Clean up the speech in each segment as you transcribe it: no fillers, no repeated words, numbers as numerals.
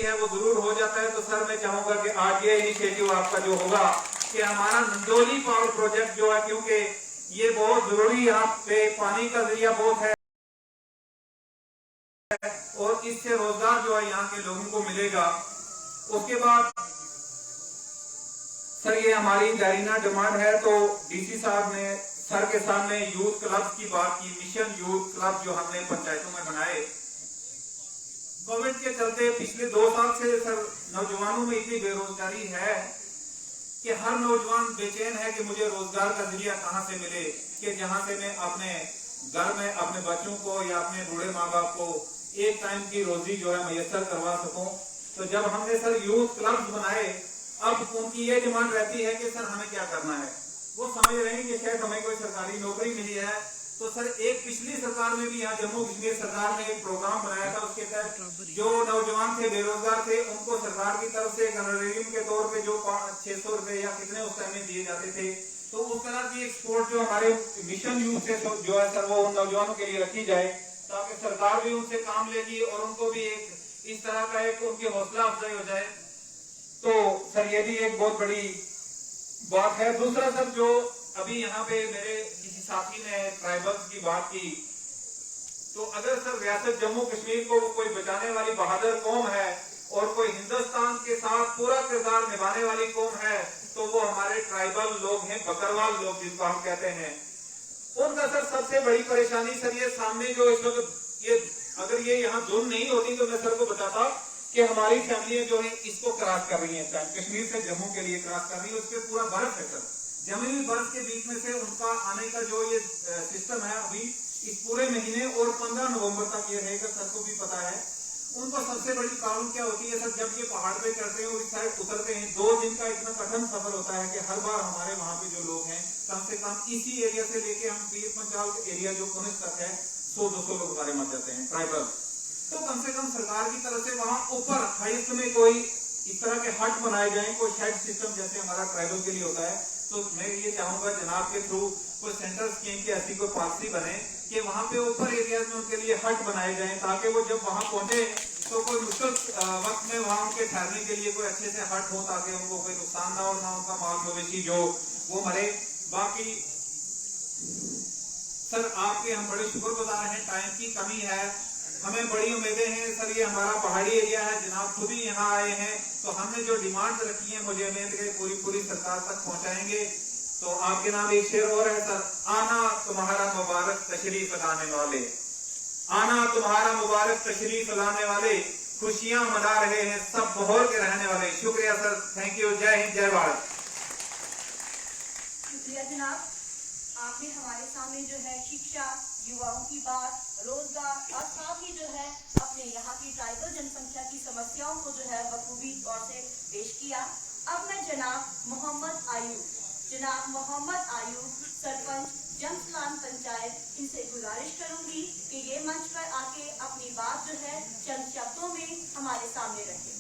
है वो जरूर हो जाता है। तो सर मैं चाहूंगा कि आज ये इनिशिएटिव आपका जो होगा कि हमारा नंदोली पावर प्रोजेक्ट जो है, क्योंकि ये बहुत जरूरी, यहाँ पे पानी का जरिया बहुत है और इससे रोजगार जो है यहाँ के लोगों को मिलेगा। उसके बाद सर ये हमारी गाइना डिमांड है, तो डीसी साहब ने सर के सामने यूथ क्लब की बात की, मिशन यूथ क्लब जो हमने पंचायतों में बनाए। कोविड के चलते पिछले 2 साल से सर नौजवानों में इतनी बेरोजगारी है कि हर नौजवान बेचैन है कि मुझे रोजगार का जरिया कहां से मिले, कि जहां से मैं अपने घर में अपने बच्चों को या अपने बूढ़े माँ बाप को एक टाइम की रोजी जो है मैसर करवा सकूं। तो जब हमने सर यूथ क्लब्स बनाए, अब उनकी ये डिमांड रहती है कि सर हमें क्या करना है। वो समझ रहे हैं कि शायद हमें कोई सरकारी नौकरी मिली है। तो सर एक पिछली सरकार में भी यहाँ जम्मू कश्मीर सरकार ने एक प्रोग्राम बनाया था, उसके तहत जो नौजवान थे बेरोजगार थे उनको सरकार की तरफ से ऑनरेरियम के तौर पे जो 600 रुपए या कितने उस टाइम में दिए जाते थे, तो उस तरह की एक स्पोर्ट जो हमारे मिशन यूथ से जो है सर वो उन नौजवानों के लिए रखी जाए, ताकि सरकार भी उनसे काम लेगी और उनको भी एक इस तरह का एक उनकी हौसला अफजाई हो जाए। तो सर ये भी एक बहुत बड़ी बात है। दूसरा सर जो अभी यहाँ पे मेरे किसी साथी ने ट्राइबल्स की बात की, तो अगर सर रियासत जम्मू कश्मीर को कोई बचाने वाली बहादुर कौम है और कोई हिंदुस्तान के साथ पूरा किरदार निभाने वाली कौम है, तो वो हमारे ट्राइबल लोग हैं, बकरवाल लोग जिनको हम कहते हैं। उनका सर सबसे बड़ी परेशानी सर ये सामने जो इस वक्त ये अगर ये यहाँ जुर्म नहीं होती तो मैं सर को बताता कि हमारी फैमिलियां जो है इसको क्रॉस कर रही हैं, कश्मीर से जम्मू के लिए क्रॉस कर रही है। उसके पूरा बर्फ है सर, जमी हुई बर्फ के बीच में से उनका आने का जो ये सिस्टम है अभी इस पूरे महीने और 15 नवंबर तक ये रहेगा, सर को भी पता है। उनको सबसे बड़ी प्रॉब्लम क्या होती है सर, जब ये पहाड़ पे चढ़ते हैं और इस साइड उतरते हैं, 2 दिन का इतना कठिन सफर होता है कि हर बार हमारे वहां पे जो लोग हैं कम से कम इसी एरिया से लेके हम पीर पंचाल एरिया जो पुलिस तक है 100-200 लोग हमारे मर जाते हैं ट्राइबल। तो कम से कम सरकार की तरफ से वहां ऊपर हाइस्ट में कोई इस तरह के हट बनाए जाए, कोई शेड सिस्टम जैसे हमारा ट्राइबल के लिए होता है। तो मैं ये चाहूंगा जनाब के थ्रू कोई सेंट्रल स्कीम की ऐसी कोई पॉलिसी बने कि वहां पे ऊपर एरियाज में उनके लिए हट बनाए जाए, ताकि वो जब वहां पहुंचे तो कोई मुश्किल वक्त में वहां उनके ठहरने के लिए कोई अच्छे से हट हो, ताकि उनको कोई नुकसान ना हो, ना उनका माल मवेशी जो वो मरे। बाकी सर आपके हम बड़े शुक्रगुजार हैं, टाइम की कमी है, हमें बड़ी उम्मीदें हैं सर। ये हमारा पहाड़ी एरिया है, जनाब खुद ही यहाँ आए हैं, तो हमने जो डिमांड रखी है मुझे उम्मीद है पूरी सरकार तक पहुंचाएंगे। तो आपके नाम एक शेर और है सर, आना तुम्हारा मुबारक तशरीफ लाने वाले, आना तुम्हारा मुबारक तशरीफ लाने वाले, खुशियां मना रहे हैं सब बहौर के रहने वाले। शुक्रिया सर, थैंक यू, जय हिंद, जय भारत। शुक्रिया जनाब, आपने हमारे सामने जो है शिक्षा, युवाओं की बात, रोजगार और साथ ही जो है अपने यहाँ की ट्राइबल जनसंख्या की समस्याओं को जो है बखूबी तौर से पेश किया। अब मैं जनाब मोहम्मद आयूब सरपंच जमसलान पंचायत, इनसे गुजारिश करूंगी कि ये मंच पर आके अपनी बात जो है चंद शब्दों में हमारे सामने रखें।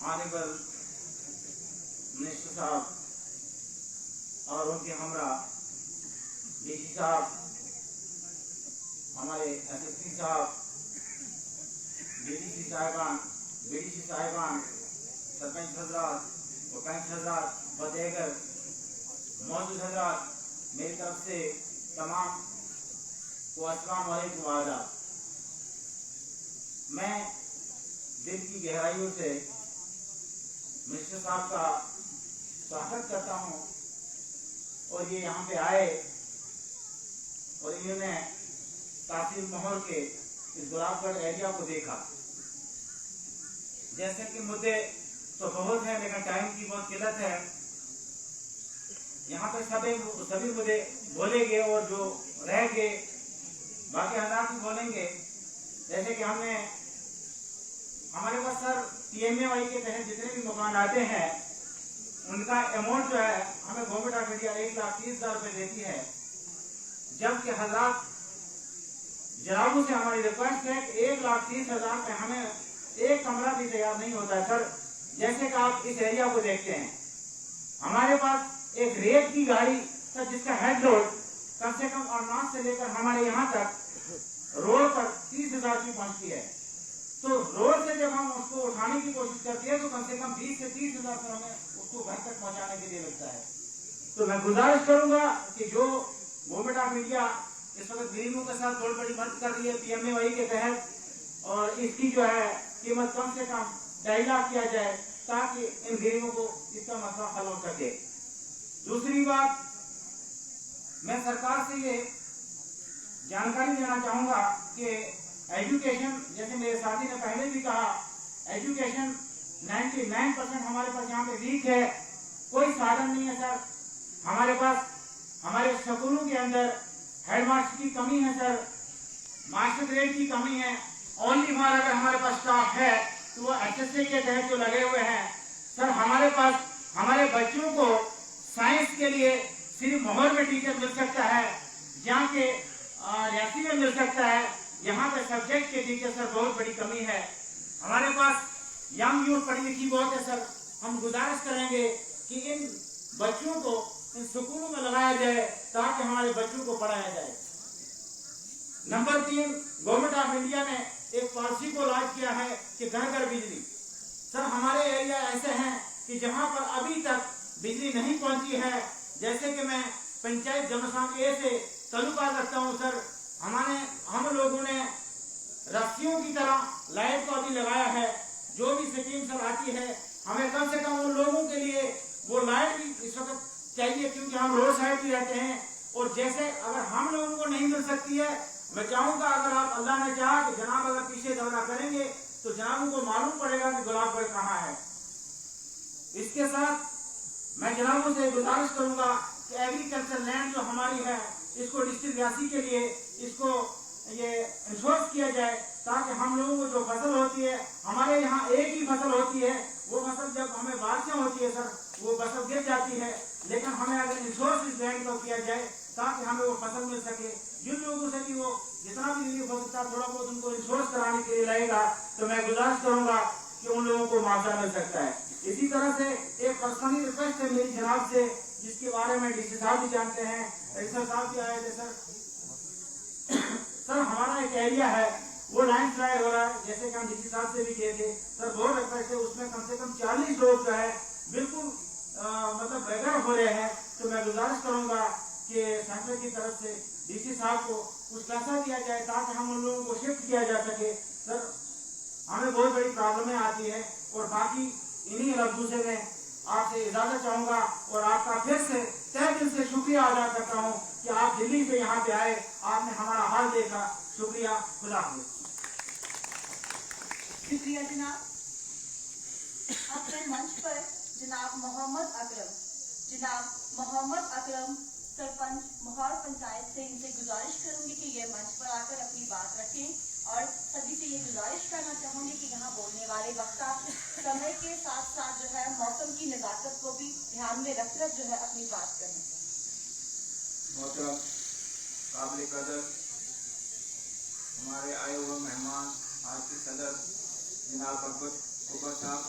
ऑनरेबल मिनिस्टर साहब और उनके हमरा डीसी साहब, हमारे एसएसपी साहब, डीडीसी साहिबान, बीडीसी साहिबान, सरपंच हजरात, पंच हजरात व दीगर मौजूद हजरात, मेरी तरफ से तमाम को अस्सलाम वालेकुम आदाब। मैं दिल की गहराइयों से मिनिस्टर साहब का स्वागत करता हूं और ये यहाँ पे आए और इन्होंने तासीर महल के इस गुलाबगढ़ एरिया को देखा। जैसे कि मुद्दे तो बहुत हैं लेकिन टाइम की बहुत किल्लत है, यहाँ पे सभी मुद्दे बोलेंगे और जो रह गए बाकी हजरात भी बोलेंगे। जैसे कि हमारे पास सर PMAY के तहत जितने भी मकान आते हैं उनका अमाउंट जो है हमें गवर्नमेंट ऑफ इंडिया 1,30,000 रुपए देती है, जबकि हजरात जनाबों से हमारी रिक्वेस्ट है कि 1,30,000 पे हमें एक कमरा भी तैयार नहीं होता है। सर जैसे कि आप इस एरिया को देखते हैं, हमारे पास एक रेत की गाड़ी सर जिसका हेड लोड कम से कम अरनाथ से लेकर हमारे यहाँ तक रोड पर 30,000 की पहुंचती है। तो रोड से जब हम उसको उठाने की कोशिश करते हैं तो कम से कम 20 से 30,000 पर हमें उसको घर तक पहुंचाने के लिए लगता है। तो मैं गुजारिश करूंगा कि जो गवर्नमेंट ऑफ इंडिया इस वक्त गरीबों के साथ बहुत बड़ी मदद कर रही है PMAY के तहत, और इसकी जो है कीमत कम से कम 2.5 लाख किया जाए ताकि इन गरीबों को इसका मसला हल हो सके। दूसरी बात, मैं सरकार से ये जानकारी देना चाहूंगा कि एजुकेशन, जैसे मेरे साथी ने पहले भी कहा, एजुकेशन 99% हमारे पास यहाँ पे वीक है, कोई साधन नहीं है सर। हमारे पास हमारे स्कूलों के अंदर हेडमास्टर की कमी है सर, मास्टर ग्रेड की कमी है। ओनली फॉर अगर हमारे पास स्टाफ है तो वो HSA के तहत जो लगे हुए हैं सर। हमारे पास हमारे बच्चों को साइंस के लिए सिर्फ मोहर में टीचर मिल सकता है, जहाँ के रियासी में मिल सकता है। यहाँ पे सब्जेक्ट के टीचर सर बहुत बड़ी कमी है। हमारे पास यंग यूथ पढ़ी लिखी बहुत है सर। हम गुजारिश करेंगे कि इन बच्चों को इन स्कूलों में लगाया जाए ताकि हमारे बच्चों को पढ़ाया जाए। नंबर 3, गवर्नमेंट ऑफ इंडिया ने एक पॉलिसी को लॉन्च किया है कि घर घर बिजली। सर हमारे एरिया ऐसे हैं कि जहां पर अभी तक बिजली नहीं पहुंची है। जैसे कि मैं पंचायत जमसान ए से ताल्लुका रखता हूं सर। हम लोगों ने रस्सियों की तरह लाइट को अभी लगाया है। जो भी स्कीम सर आती है हमें कम से कम उन लोगों के लिए वो लाइट भी इस वक्त चाहिए, क्योंकि हम रोड साइड भी रहते हैं। और जैसे अगर हम लोगों को नहीं मिल सकती है, मैं चाहूंगा अगर आप अल्लाह ने चाहा कि जनाब अगर पीछे दौरा करेंगे तो जनाबों को मालूम पड़ेगा कि गुलाब भाई कहाँ है। इसके साथ मैं जनाबों से गुजारिश करूंगा कि एग्रीकल्चर लैंड जो हमारी है इसको डिस्ट्रिक्ट रियासी के लिए इसको ये इंश्योर किया जाए ताकि हम लोगों को जो फसल होती है, हमारे यहाँ एक ही फसल होती है, वो फसल जब हमें बारिशें होती है सर वो फसल गिर जाती है। लेकिन हमें अगर इंश्योरेंस इस लैंड को किया जाए ताकि हमें वो फसल मिल सके। जिन लोगों से भी वो जितना भी रिलीफ हो सकता है थोड़ा बहुत उनको इंश्योरेंस कराने के लिए लगेगा तो मैं गुजारिश करूंगा कि उन लोगों को मुआवजा मिल सकता है। इसी तरह से एक पर्सनली रिक्वेस्ट है मेरी जनाब से, जिसके बारे में DC साहब भी जानते हैं, रजिस्टर साहब भी आए थे सर। सर हमारा एक एरिया है वो लाइन फ्लाई हो रहा है, जैसे कि हम DC साहब से भी किए थे सर। बहुत रिक्वेस्ट है, उसमें कम से कम 40 लोग जो है बिल्कुल मतलब बेघर हो रहे हैं। तो मैं गुजारिश करूंगा कि सेंटर की तरफ से DC साहब को कुछ पैसा दिया जाए ताकि हम उन लोगों को शिफ्ट किया जा सके सर। हमें बहुत बड़ी प्रॉब्लमें आती है। और बाकी इन्हीं लफ्जों से मैं आपसे इजाजत चाहूंगा और आपका फिर से तहे दिल से शुक्रिया अदा करता हूं कि आप दिल्ली से यहाँ पे आए, आपने हमारा हाल देखा। शुक्रिया, खुदा हाफिज। शुक्रिया जनाब। अपने मंच पर जनाब मोहम्मद अकरम सरपंच मोहर पंचायत से इनसे गुजारिश करूंगी कि ये मंच पर आकर अपनी बात रखें। और सभी से ये गुजारिश करना चाहूंगी कि यहाँ बोलने वाले वक्ता समय के साथ साथ जो है मौसम की नजाकत को भी ध्यान में रखकर जो है अपनी बात करें। मोहतरम काबिल कदर हमारे आए हुए मेहमान आज के सदर जनाब अकबर साहब,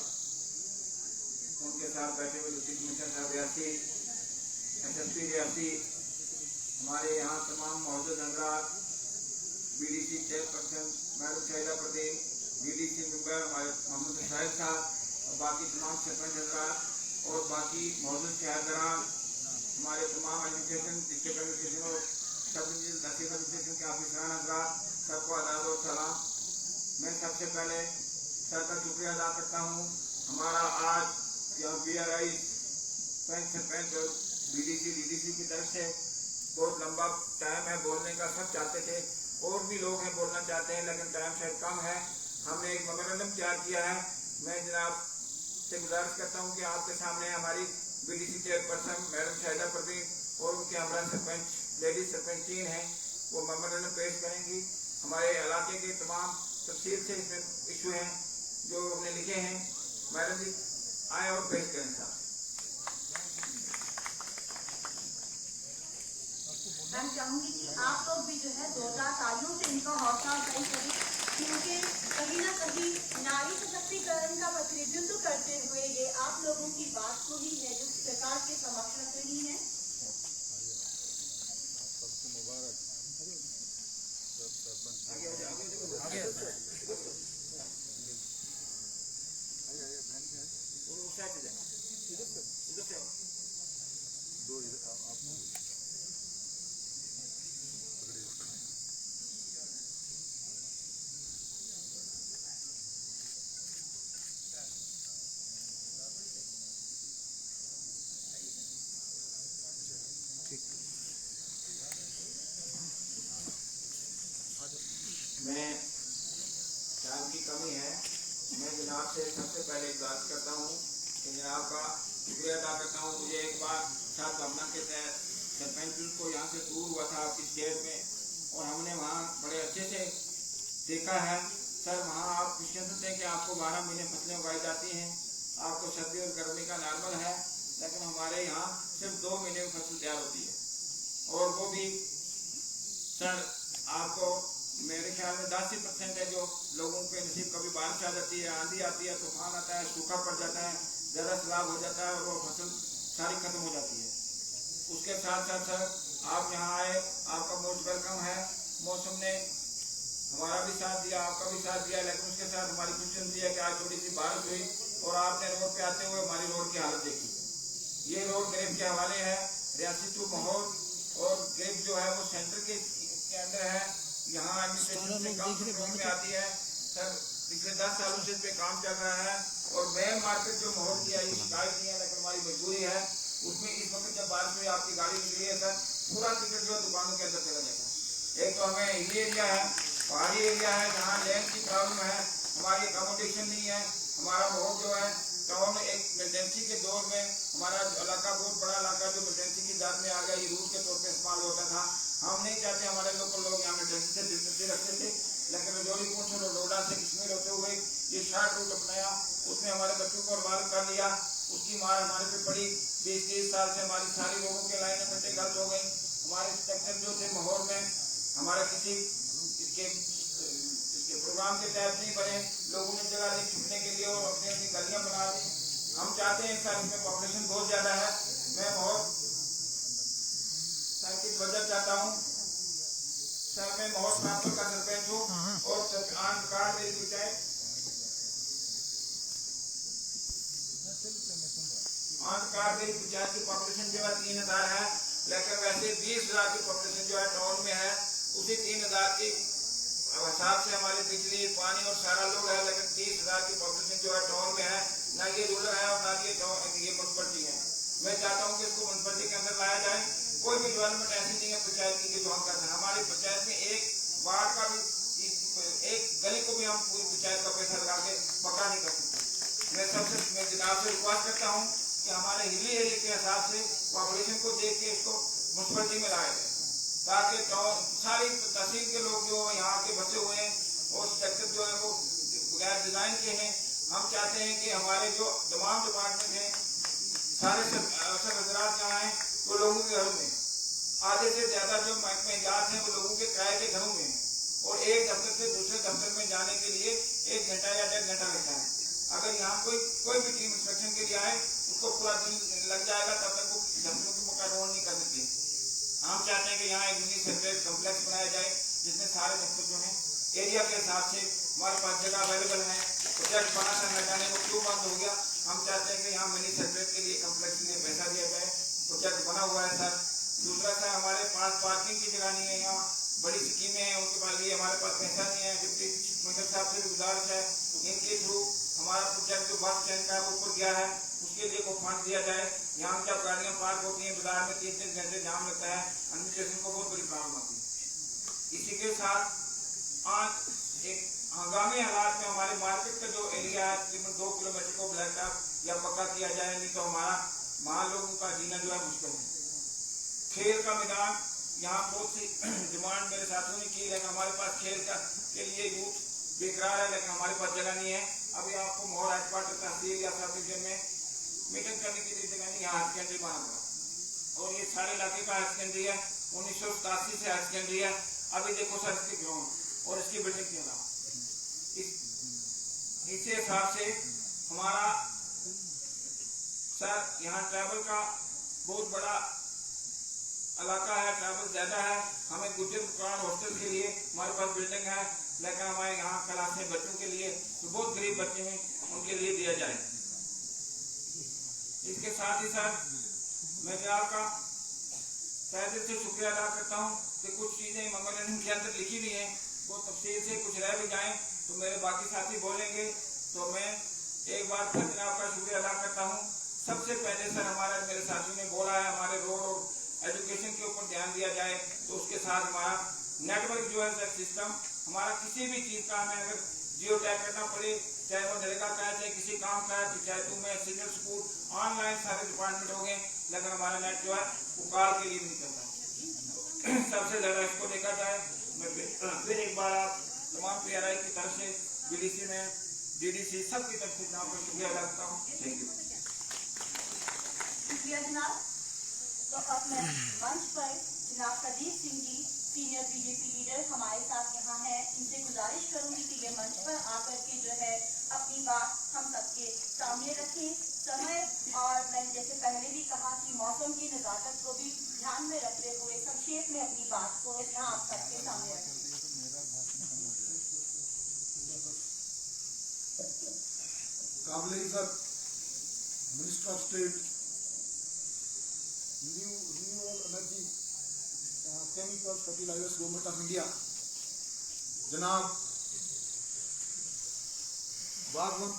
उनके साथ बैठे हुए डिप्टी कमिश्नर साहब रियासी, SSP रियासी, हमारे यहाँ तमाम मौजूद हजरात, BDC chairperson madam Shahida Parveen, BDC member हमारे मोहम्मद शाहिद साहब और बाकी तमाम सरपंच हजरात और बाकी मौजूद शहरदारान, हमारे तमाम एडमिनिस्ट्रेशन डिस्ट्रिक्ट एडमिनिस्ट्रेशन और सब तहसील एडमिनिस्ट्रेशन के ऑफिसरान हजरात, सबको आदाब और सलाम। मैं सबसे पहले सर का शुक्रिया अदा करता हूँ। हमारा आज यहाँ BRI सरपंच और BDC DDC की तरफ से बहुत लंबा टाइम है बोलने का, सब चाहते थे, और भी लोग हैं बोलना चाहते हैं लेकिन टाइम शायद कम है। हमने एक मेमोरेंडम तैयार किया है। मैं जनाब से गुजारिश करता हूँ कि आपके सामने हमारी BDC chairperson madam Shahida Parveen और उनके हमरा सरपंच लेडीज सरपंच 3 हैं, वो मेमोरेंडम पेश करेंगी। हमारे इलाके के तमाम तफसील से इसमें इशू हैं जो हमने लिखे हैं। मैडम जी आए और पेश करें साहब। मैं चाहूंगी कि आप लोग भी जो है जोरदार तालियों से इनका हौसला अफजाई करें। क्योंकि कहीं ना कहीं नारी सशक्तिकरण का प्रतिनिधित्व करते हुए ये आप लोगों की बात को ही है जो सरकार के समक्ष रख रही है। मैं टाइम की कमी है, मैं जनाब से सबसे पहले बात करता हूँ कि जनाब का शुक्रिया अदा करता हूँ। मुझे एक बार साथ भावना के तहत सरपंच को यहाँ से टूर हुआ था आपकी स्टेट में और हमने वहाँ बड़े अच्छे से देखा है। सर वहाँ आप निश्चिंत थे कि आपको 12 महीने फसलें उगाई जाती हैं, आपको सर्दी और गर्मी का नॉर्मल है, लेकिन हमारे यहाँ सिर्फ 2 महीने में फसल तैयार होती है और वो भी सर आपको मेरे ख्याल में 10% है जो लोगों के नसीब। कभी बारिश आ जाती है, आंधी आती है, तूफान आता है, सूखा पड़ जाता है, ज़रा सैलाब हो जाता है और वो फसल सारी खत्म हो जाती है। उसके साथ साथ सर आप यहाँ आए, आपका मोस्ट वेलकम है। मौसम ने हमारा भी साथ दिया, आपका भी साथ दिया, लेकिन उसके साथ हमारी खुशकिस्मती है कि आज थोड़ी सी बारिश हुई और आपने रोड पे आते हुए हमारी रोड की हालत देखी। ये रोड ग्रेफ के हवाले है, रियासी टू माहौल और ग्रेफ जो है वो सेंटर के अंदर है। यहाँ एडमिनिस्ट्रेशन से काम में आती है। सर पिछले 10 सालों से इस पे काम चल रहा है और मेन मार्केट जो माहौल की है ये शिकायत नहीं है, लेकिन हमारी मजबूरी है। उसमें इस वक्त जब बारिश में आपकी गाड़ी निकली है सर, पूरा टिकट जो है दुकानों के अंदर चला जाता है। एक तो हमें हिली एरिया है, पहाड़ी एरिया है जहाँ लैंड की प्रॉब्लम है, हमारी अकोमोडेशन नहीं है, हमारा माहौल जो है टाउन एक इमरजेंसी के दौर में हमारा इलाका बहुत बड़ा इलाका जो इमरजेंसी की दाद में आ गया, ये रूट के तौर पर इस्तेमाल होता था। हम नहीं चाहते हमारे लोकल लोग यहाँ इमरजेंसी से दिलचस्पी रखते थे, लेकिन रजौरी पूछ और डोडा से कश्मीर होते हुए ये शॉर्ट रूट अपनाया, उसमें हमारे बच्चों को बर्बाद कर लिया। उसकी मार हमारे पे पड़ी। 20-30 साल से हमारी सारी लोगों के लाइनें बटे गलत हो गई। हमारे इंस्पेक्टर जो थे माहौल में हमारे किसी इसके प्रोग्राम के तहत नहीं बने, लोगों ने जगह दी छुपने के लिए और अपनी अपनी गलियां बना दी। हम चाहते हैं सर इसमें पॉपुलेशन बहुत ज्यादा है, मैं बहुत की वजह चाहता हूँ सर, मैं बहुत ट्रांसफर का सरपंच हूँ और आन कार्ड मेरी पंचायत की पॉपुलेशन जो है 3000 है, लेकिन वैसे 20,000 की पॉपुलेशन जो है टाउन में है। उसी 3000 की हिसाब से हमारे बिजली पानी और सारा लोग है, लेकिन 30,000 की पॉपुलेशन जो है टाउन में है। ना ये रूरल है और ना ये म्यूनसिपलिटी है। मैं चाहता हूँ कि इसको म्यूनसिपलिटी के अंदर लाया जाए। कोई भी डेवलपमेंट ऐसी नहीं है पंचायत की जो हम करते हैं। हमारी पंचायत में एक वार्ड का भी एक गली को भी हम पूरी पंचायत का पैसा लगा के पक्का नहीं कर सकते। मैं सबसे जनाब से रिक्वेस्ट करता हूँ कि हमारे हिली एरिया के हिसाब से पॉपुलेशन को देख के इसको म्यूनसिपलिटी में लाया जाए, ताकि सारी तहसील के लोग जो यहाँ के बचे हुए हैं और स्ट्रक्चर जो है वो गैर डिजाइन के हैं। हम चाहते हैं कि हमारे जो तमाम डिपार्टमेंट हैं सारे अफसर हजरात यहाँ हैं वो लोगों के घरों में, आधे से ज्यादा जो महकमे इजाज हैं वो लोगों के किराए के घरों में हैं और एक दफ्तर से दूसरे दफ्तर में जाने के लिए 1 घंटा या 1.5 घंटा लगता है। अगर यहाँ कोई भी टीम इंस्पेक्शन के लिए आए उसको पूरा दिन लग जाएगा, तब तक वो दफ्तरों की मुकाबला नहीं कर सकते। हम चाहते हैं कि यहाँ एक मिनी सेक्रेटरी कॉम्प्लेक्स बनाया जाए जिसमें सारे दफ्तर जो है एरिया के हिसाब से हमारे पास जगह अवेलेबल है। प्रोजेक्ट बना था न जाने वो क्यों बंद हो गया। हम चाहते हैं कि यहाँ मिनी सेक्रेटरी के लिए कॉम्प्लेक्स के लिए पैसा दिया जाए। प्रोजेक्ट बना हुआ है सर। दूसरा सर हमारे पास पार्किंग की जगह नहीं है, यहाँ बड़ी स्कीमें हैं उनके पास लिए हमारे पास पैसा नहीं है। डिप्टी कमिश्नर साहब से भी गुजारिश है इनके थ्रू हमारा प्रोजेक्ट जो बस स्टैंड का है ऊपर गया है उसके लिए को फंड दिया जाए। यहाँ जब गाड़ियाँ पार्क होती हैं बाजार में 3-3 घंटे जाम लगता है, एडमिनिस्ट्रेशन को बहुत बड़ी प्रॉब्लम आती है। इसी के साथ आज एक हंगामी हालात में हमारे मार्केट का जो एरिया है तकरीबन 2 किलोमीटर को ब्लैक टॉप या पक्का किया जाए, नहीं तो हमारा वहाँ लोगों का जीना जो है मुश्किल है। खेल का मैदान यहाँ बहुत सी डिमांड मेरे साथियों ने की, लेकिन हमारे पास खेल के लिए यूथ बेकरार है, लेकिन हमारे पास जगह नहीं है। अभी आपको मोहर हेडक्वार्टर तहसील या सब डिवीजन में मीटिंग करने के लिए जगह नहीं, यहाँ हायर सेकेंडरी बना हुआ और ये सारे इलाके का हायर सेकेंडरी है। 1987 से हायर सेकेंडरी है। अभी देखो सर इसकी ग्राउंड और इसकी बिल्डिंग क्यों रहा इसी हिसाब से हमारा सर यहाँ ट्रैवल का बहुत बड़ा इलाका है, ट्रैवल ज्यादा है। हमें गुजर पुराण हॉस्टल के लिए हमारे पास बिल्डिंग है, लेकिन हमारे यहाँ क्लासें बच्चों के लिए जो बहुत गरीब बच्चे हैं उनके लिए दिया जाए। इसके साथ ही साथ मैं भी आपका तहे दिल से शुक्रिया अदा करता हूँ कि कुछ चीजें मेमोरेंडम के अंदर लिखी हुई हैं, वो तफसील से कुछ रह भी जाएं तो मेरे बाकी साथी बोलेंगे, तो मैं एक बार फिर जनाब का शुक्रिया अदा करता हूँ। सबसे पहले सर हमारा मेरे साथियों ने बोला है हमारे रोड और एजुकेशन के ऊपर ध्यान दिया जाए, तो उसके साथ हमारा नेटवर्क जो है सर सिस्टम हमारा किसी भी चीज का हमें अगर जियो टैग करना पड़े, चाहे वो नरेगा का है, चाहे किसी काम का है, चाहे तुम में सीनियर स्कूल ऑनलाइन सारे डिपार्टमेंट हो गए, लेकिन हमारा नेट जो है वो काल के लिए नहीं चलता। सबसे ज्यादा इसको देखा जाए, मैं फिर एक बार आप तमाम PRI की तरफ से, BDC में DDC सबकी तरफ से आपको शुक्रिया अदा करता हूँ। Thank you. शुक्रिया जनाब। तो अब मैं मंच पर जनाब Qadeer Singh ji senior BJP leader हमारे साथ यहाँ हैं, इनसे गुजारिश करूंगी कि ये मंच पर आकर के जो है अपनी बात हम सबके सामने रखें। समय और मैंने जैसे पहले भी कहा कि मौसम की नज़ाकत को भी ध्यान में रखते हुए संक्षेप में अपनी बात को यहाँ आप सबके सामने रखें। काबिल इज्जत minister of state renewable energy chemicals fertilizers government of India जनाब बागवन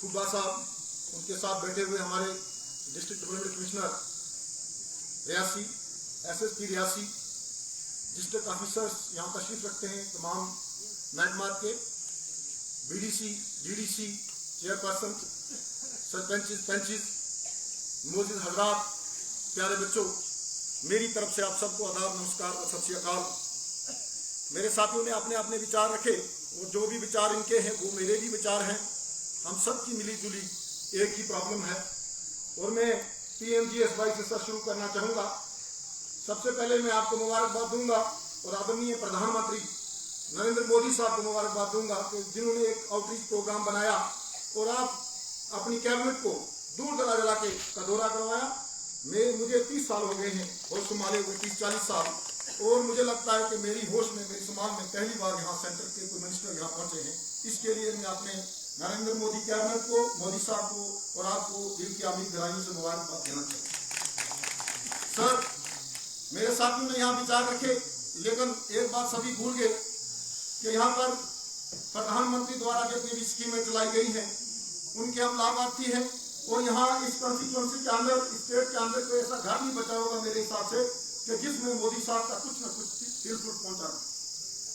खुब्बा साहब, उनके साथ बैठे हुए हमारे district development commissioner Reasi, SSP Reasi, district officers यहाँ तशरीफ रखते हैं, तमाम महकमात के BDC DDC chairperson, sarpanches panches, मोजिद हजरात, प्यारे बच्चों, मेरी तरफ से आप सबको आदाब, नमस्कार और सत श्री अकाल। मेरे साथियों ने अपने अपने विचार रखे और जो भी विचार इनके हैं वो मेरे भी विचार हैं। हम सब की मिली जुली एक ही प्रॉब्लम है और मैं PMGSY से सर शुरू करना चाहूँगा। सबसे पहले मैं आपको मुबारकबाद दूंगा और आदरणीय प्रधानमंत्री नरेंद्र मोदी साहब को मुबारकबाद दूंगा कि जिन्होंने एक आउटरीच प्रोग्राम बनाया और आप अपनी कैबिनेट को दूर दराज इलाके का दौरा करवाया। मुझे 30 साल हो गए हैं होश संभाले हुए, 30-40 साल, और मुझे लगता है कि मेरी होश में, मेरी समाज में पहली बार यहाँ सेंटर के कोई मिनिस्टर यहाँ पहुंचे हैं। इसके लिए मैं अपने नरेंद्र मोदी कैबिनेट को, मोदी साहब को और आपको दिल की आमीर गहराइयों से मुबारकबाद देना चाहिए। सर, मेरे साथियों ने यहाँ विचार रखे, लेकिन एक बात सभी भूल गए कि यहाँ पर प्रधानमंत्री द्वारा जितनी भी स्कीमें चलाई गई हैं उनके हम लाभार्थी हैं, और यहाँ इस कॉन्स्टिट्यूएंसी के अंदर, स्टेट के अंदर कोई ऐसा घर नहीं बचा होगा मेरे हिसाब से कि जिसमें मोदी साहब का कुछ न कुछ तिलफुट पहुंचा।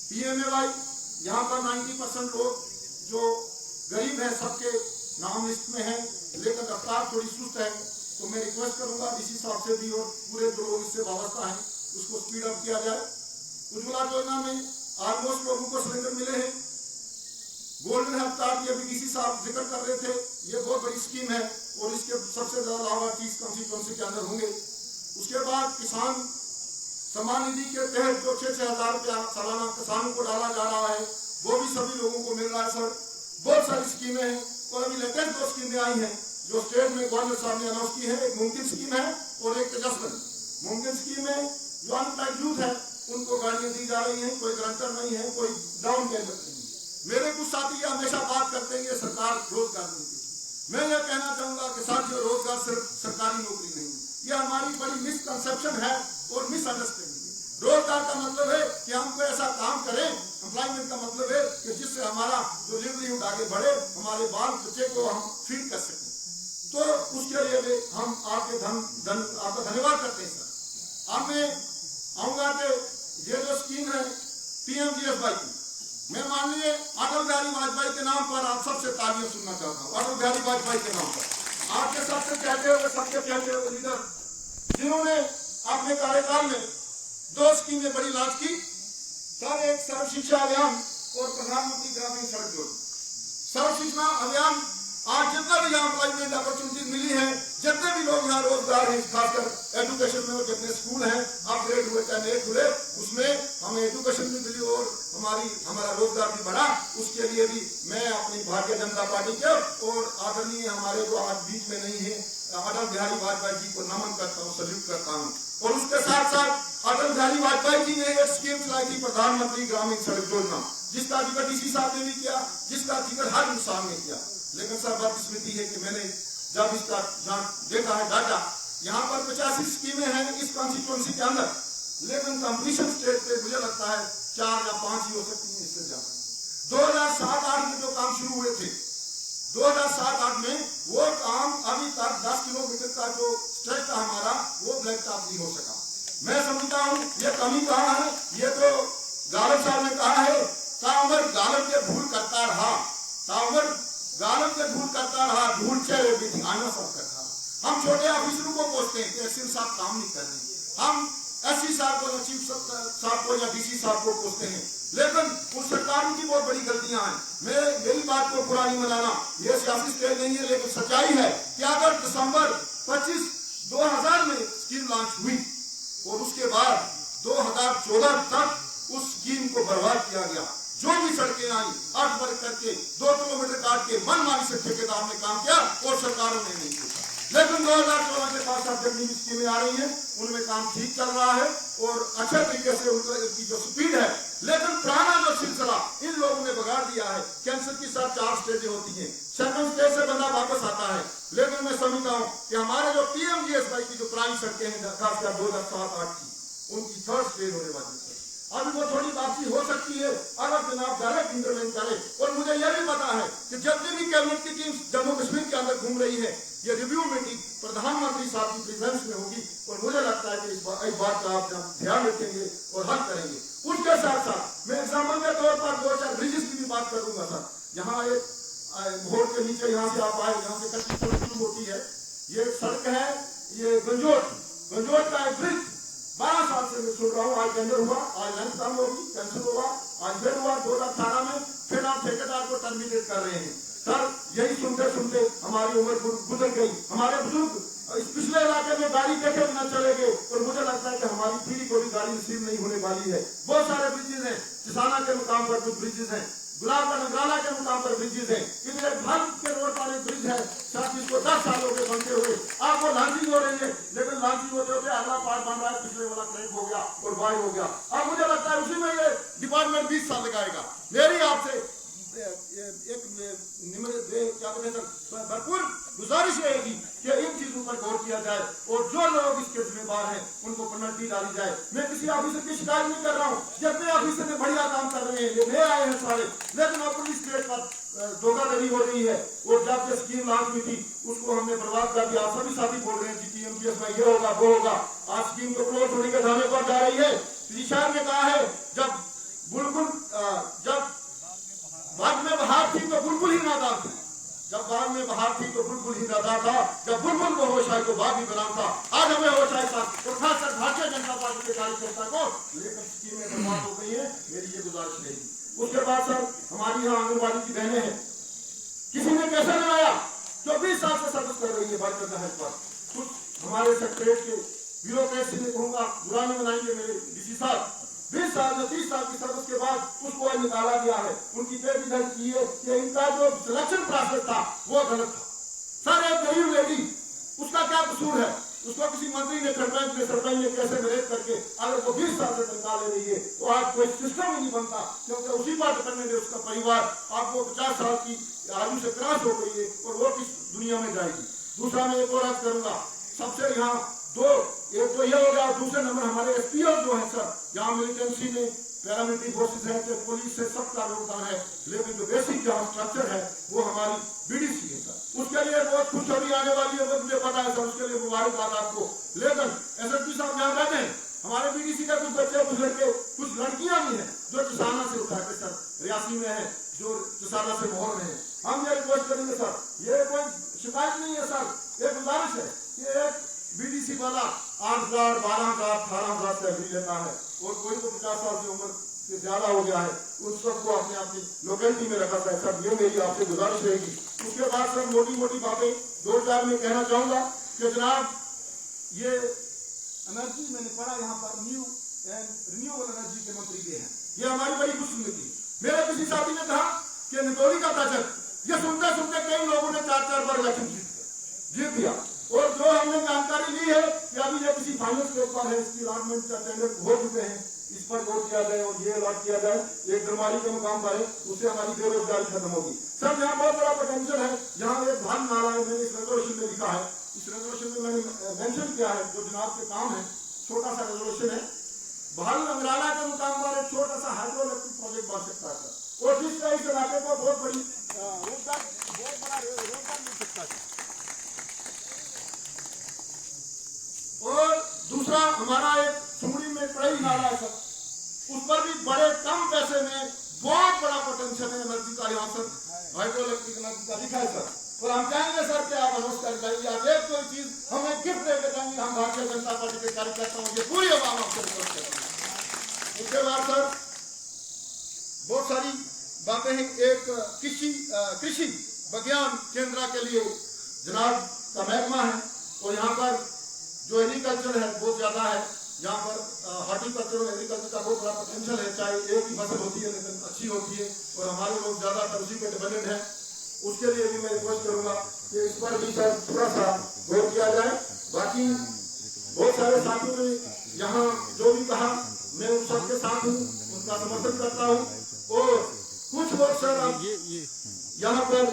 PMAY यहाँ पर 90% लोग जो गरीब हैं सबके नाम लिस्ट में हैं, लेकिन रफ्तार थोड़ी सुस्त है, तो मैं रिक्वेस्ट करूंगा DC साहब से भी और पूरे जो लोग इससे वाबस्ता हैं उसको स्पीड अप किया जाए। उज्ज्वला योजना में ऑलमोस्ट लोगों को सिलेंडर मिले हैं। गोल्डन हेल्थ कार्ड ये भी DC साहब जिक्र कर रहे थे, ये बहुत बड़ी स्कीम है और इसके सबसे ज्यादा लाभार्थी इस कॉन्स्टिट्यूएंसी के अंदर होंगे। उसके बाद किसान सम्मान निधि के तहत जो 6-6 हजार रुपया सालाना किसानों को डाला जा रहा है वो भी सभी लोगों को मिल रहा है। सर, बहुत सारी स्कीमें हैं और अभी लेटेस्ट 2 स्कीमें आई हैं जो स्टेट में गवर्नर साहब ने अनाउंस की है। एक मुमकिन स्कीम है और एक तेजस्वी। मुमकिन स्कीम में जो अनएम्प्लॉयड यूथ है उनको गाड़ियां दी जा रही हैं, कोई गारंटर नहीं है, कोई डाउन पेमेंट नहीं है। मेरे कुछ साथी ये हमेशा बात करते हैं ये सरकार रोजगार नहीं देती। मैं ये कहना चाहूंगा कि साथियों, रोजगार सिर्फ सरकारी नौकरी नहीं है, ये हमारी बड़ी मिसकंसेप्शन है और मिसअंडरस्टैंडिंग है। रोजगार का मतलब है कि हम कोई ऐसा काम करें, एम्प्लॉयमेंट का मतलब है कि जिससे हमारा जो लिवलीहुड आगे बढ़े, हमारे बाल बच्चे को हम फीड कर सकें। तो उसके लिए हम आपके आपका धन्यवाद करते हैं सर। अब मैं आऊंगा कि ये जो स्कीम है PMGSY की, मैं माननीय अटल बिहारी वाजपेयी के नाम पर आप सबसे तालियां सुनना चाहता हूँ। अटल बिहारी वाजपेयी के नाम पर आपके सबसे कहते हुए, सबके कहते हुए लीडर जिन्होंने अपने कार्यकाल में 2 स्कीमें बड़ी लॉन्च की सर, एक सर्व शिक्षा अभियान और प्रधानमंत्री ग्रामीण सड़क योजना। सर्व शिक्षा अभियान आज जितना भी यहाँ एम्प्लॉयमेंट अपॉर्चुनिटीज मिली है, जितने भी लोग यहाँ रोजगार हैं, खासकर एजुकेशन में और जितने स्कूल हैं अपग्रेड हुए चाहे नए खुले, उसमें हमें एजुकेशन भी मिली और हमारा रोजगार भी बढ़ा। उसके लिए भी मैं अपनी भारतीय जनता पार्टी के और आदरणीय हमारे जो आज बीच में नहीं है अटल बिहारी वाजपेयी जी को नमन करता हूँ, सल्यूट करता हूँ। और उसके साथ साथ अटल बिहारी वाजपेयी जी ने एक स्कीम चलाई थी, प्रधानमंत्री ग्रामीण सड़क योजना, जिसका जिक्र डीसी साहब ने भी किया, जिसका जिक्र हर इंसान ने किया। लेकिन सर बदकिस्मती है कि मैंने जब इसका देखा है डाटा, यहाँ पर 85 स्कीमें हैं इस कॉन्स्टिट्यूएंसी के अंदर, लेकिन कंप्लीशन स्टेज पे मुझे लगता है 4 या 5 ही हो सकती है, इससे ज्यादा। 2007-8 में जो काम शुरू हुए थे, 2007-8 में वो काम अभी तक 10 किलोमीटर का जो स्ट्रेच था हमारा, वो ब्लैक टॉप नहीं हो सका। मैं समझता हूँ ये कमी कहाँ है। ये तो गालब साहब ने कहा है, ताउमर गालब के भूल करता रहा, ताउमर गालब के भूल करता रहा, भूल चले भी आना सब करता रहा। हम छोटे ऑफिसरों को पूछते हैं कि एसपी साहब काम नहीं कर रहे, हम एसपी साहब को या चीफ साहब को या डीसी साहब को पूछते हैं, लेकिन उन सरकारों की बहुत बड़ी गलतियां हैं। मेरी बात को बुरा नहीं मनाना, ये सियासी स्टेज नहीं है, लेकिन सच्चाई है कि अगर दिसंबर 25 2000 में स्कीम लॉन्च हुई और उसके बाद 2014 तक उस स्कीम को बर्बाद किया गया। जो भी सड़कें आई 8 वर्ग करके 2 किलोमीटर काट के मनमानी से ठेकेदार ने काम किया और सरकारों ने नहीं किया। लेकिन 2014 के पास अब जितनी भी स्कीमें आ रही हैं उनमें काम ठीक चल रहा है और अच्छे तरीके से उनकी जो स्पीड है। लेकिन पुराना जो सिलसिला इन लोगों ने बिगाड़ दिया है। कैंसर की साथ 4 स्टेजें होती हैं, सेकंड स्टेज से बंदा वापस आता है। लेकिन मैं समझता हूँ कि हमारे जो पीएमजीएसवाई की जो पुरानी सड़कें हैं खासकर 2007-8 की, उनकी 3rd स्टेज होने वाली है। अभी वो थोड़ी वापसी हो सकती है अगर जनाब डायरेक्ट इंटरवेंशन करे। और मुझे यह भी पता है कि जितनी भी कैबिनेट की टीम जम्मू कश्मीर के अंदर घूम रही है, ये रिव्यू मीटिंग प्रधानमंत्री साहब की प्रेजेंस में होगी और मुझे लगता है कि इस बात का आप ध्यान रखेंगे और हल करेंगे। उसके साथ साथ मैं एग्जाम्पल के तौर पर 2-4 ब्रिजेस की भी बात करूंगा सर। यहाँ एक मोड़ के नीचे यहाँ से आप आए, यहाँ से कच्ची सड़क शुरू होती है, ये सड़क है, ये गंजोट का एक ब्रिज 12 साल से मैं सुन रहा हूँ। आज टेंडर हुआ, आज लंच काम होगी, कैंसिल हुआ, आज फिर हुआ 2018 में, फिर आप ठेकेदार को टर्मिनेट कर रहे हैं। सर यही सुनते सुनते हमारी उम्र गुजर गई। हमारे बुजुर्ग इस पिछले इलाके में गाड़ी देखे बिना चले गए और मुझे लगता है कि हमारी पीढ़ी को भी गाड़ी नसीब नहीं होने वाली है। बहुत सारे ब्रिजेज हैं, किसाना के मुकाम पर कुछ ब्रिजेज हैं, गुलाब का नगराला के मुकाम पर ब्रिजेज हैं, इधर भारत के रोड पर एक ब्रिज है साथ इसको 10 साल हो गए बनते हुए, आप वो लॉन्चिंग हो रही है, लेकिन लॉन्चिंग होते होते अगला पार्ट बन रहा है, पिछले वाला क्रैक हो गया और बाय हो गया। अब मुझे लगता है उसी में ये डिपार्टमेंट 20 साल लगाएगा। मेरी आपसे भरपूर गुजारिश रहेगी कि इन चीजों पर गौर किया जाए और जो लोग इसके जिम्मेदार हैं उनको पेनल्टी डाली जाए। मैं किसी ऑफिसर की शिकायत नहीं कर रहा हूँ, जितने ऑफिसर ने बढ़िया काम कर रहे हैं, ये नए आए हैं सारे, लेकिन अपनी स्टेट पर धोखाधड़ी हो रही है। और जब ये स्कीम लॉन्च हुई थी उसको हमने बर्बाद कर दिया। सभी साथी बोल रहे हैं जीपीएमजीएस में ये होगा वो होगा, आज स्कीम को क्लोज होने के धामे पर जा रही है। निशान ने कहा है जब बाग में बहार थी तो बुलबुल ही नादान थी, जब बाग में बहार थी तो बुलबुल ही नादान था, जब बुलबुल को होश आई तो बाग ही बना था। आज हमें होश आई था और खासकर भारतीय जनता पार्टी के कार्यकर्ता को लेकर स्कीमें बर्बाद हो गई है। मेरी ये गुजारिश रहेगी। उसके बाद सर हमारी यहाँ आंगनबाड़ी की बहनें हैं, किसी ने कैसे लगाया जो 20 साल से सर्विस कर रही है भारतीय जनता पर। कुछ हमारे सेक्रेटरी के ब्यूरोक्रेसी में कहूंगा बुरा नहीं बनाएंगे मेरे डीसी साहब, 20 साल या 30 साल की सर्विस के बाद उसको निकाला गया है। उनकी पेट इधर की है कि इनका जो सिलेक्शन प्रोसेस था वो गलत था। सर एक गरीब लेडी, उसका क्या कसूर है? उसको किसी मंत्री ने सरपंच ने कैसे मैनेज करके अगर वो 20 साल से तनख्वाह ले रही है तो आज कोई सिस्टम ही नहीं बनता, क्योंकि उसी पर डिपेंडेंट है उसका परिवार। अब वो 50 साल की आयु से क्रॉस हो गई है और वो किस दुनिया में जाएगी। दूसरा मैं एक और अर्ज करूंगा, सबसे यहाँ एक तो यह हो गया, दूसरे नंबर हमारे एसपीओ जो है सर, यहाँ मिलिटेंसी में पैरामिलिट्री फोर्सेस है, तो पुलिस से सबका योगदान है, लेकिन जो बेसिक जहाँ स्ट्रक्चर है वो हमारी बीडीसी है सर। उसके लिए बहुत खुशखबरी आने वाली है, मुझे पता है सर, उसके लिए मुबारकबाद आपको। लेकिन एसएसपी साहब यहाँ बैठे हैं, हमारे बीडीसी का कुछ बच्चे कुछ लड़के कुछ लड़कियां भी हैं जो किसाना से उठा के सर रियासी में है, जो किसाना से मोहर में है। हम ये रिक्वेस्ट करेंगे सर, ये कोई शिकायत नहीं है सर, एक गुजारिश है कि एक बीडीसी वाला 8,000, 12,000, 18,000 सैलरी लेता है और कोई तो 50 साल की उम्र से ज्यादा हो गया है, उस सबको अपने अपनी लोकेलिटी में रखा जाए। सर ये मेरी आपसे गुजारिश रहेगी। उसके बाद सर मोटी मोटी बातें 2-4 में कहना चाहूंगा कि जनाब ये एनर्जी मैंने पढ़ा यहाँ पर न्यू एंड रिन्यूएबल एनर्जी के मंत्री भी हैं, ये हमारी बड़ी खुशनुमी। मेरे किसी साथी ने कहा कि निकोली का प्रोजेक्ट, ये सुनते सुनते कई लोगों ने 4-4 बार इलेक्शन जीत दिया। और जो हमने जानकारी ली है कि अभी ये किसी फाइनेंस के ऊपर है, इसकी अलॉटमेंट का टेंडर हो चुके हैं, इस पर गौर किया जाए और ये अलॉट किया जाए, एक दरमारी का मुकाम पर है, उससे हमारी बेरोजगारी खत्म होगी। सर यहाँ बहुत बड़ा पोटेंशियल है, यहाँ एक भाग नाला है, मैंने इस रेजोल्यूशन में लिखा है, इस रेजोल्यूशन में मैंने मेंशन किया है, जो जनाब के काम है, छोटा सा रेजोल्यूशन है, भालू अंगराला के मुकाम पर एक छोटा सा हाइड्रो इलेक्ट्रिक प्रोजेक्ट बन सकता है सर, और जिसका इस इलाके को बहुत बड़ा रोजगार मिल सकता है। और दूसरा हमारा एक सुमड़ी में कई नाला है सर, उस पर भी बड़े कम पैसे में बहुत बड़ा पोटेंशियल है एनर्जी का, यहाँ सर हाइड्रो इलेक्ट्रिक एनर्जी का लिखा है सर। और हम चाहेंगे सर कि आप अनाउंस कर जाइए, आप एक कोई चीज हमें गिफ्ट देकर जाएंगे, हम भारतीय जनता पार्टी के कार्यकर्ताओं की पूरी आवाम आपसे रिक्वेस्ट करते हैं। उसके बाद सर बहुत सारी बातें हैं। एक कृषि विज्ञान केंद्र के लिए जनाब का महकमा है, और यहाँ पर जो एग्रीकल्चर है बहुत ज्यादा है, यहाँ पर हॉर्टिकल्चर और एग्रीकल्चर का बहुत बड़ा पोटेंशियल है, चाहे एक ही फसल होती है लेकिन अच्छी होती है, और हमारे लोग ज्यादातर उसी पे डिपेंडेंट है। उसके लिए भी मैं रिक्वेस्ट करूंगा कि इस पर भी सर थोड़ा सा गौर किया जाए। बाकी बहुत सारे साथियों ने यहाँ जो भी कहा, मैं उन सबके साथ हूँ, उनका समर्थन करता हूँ। और कुछ लोग सर यहाँ पर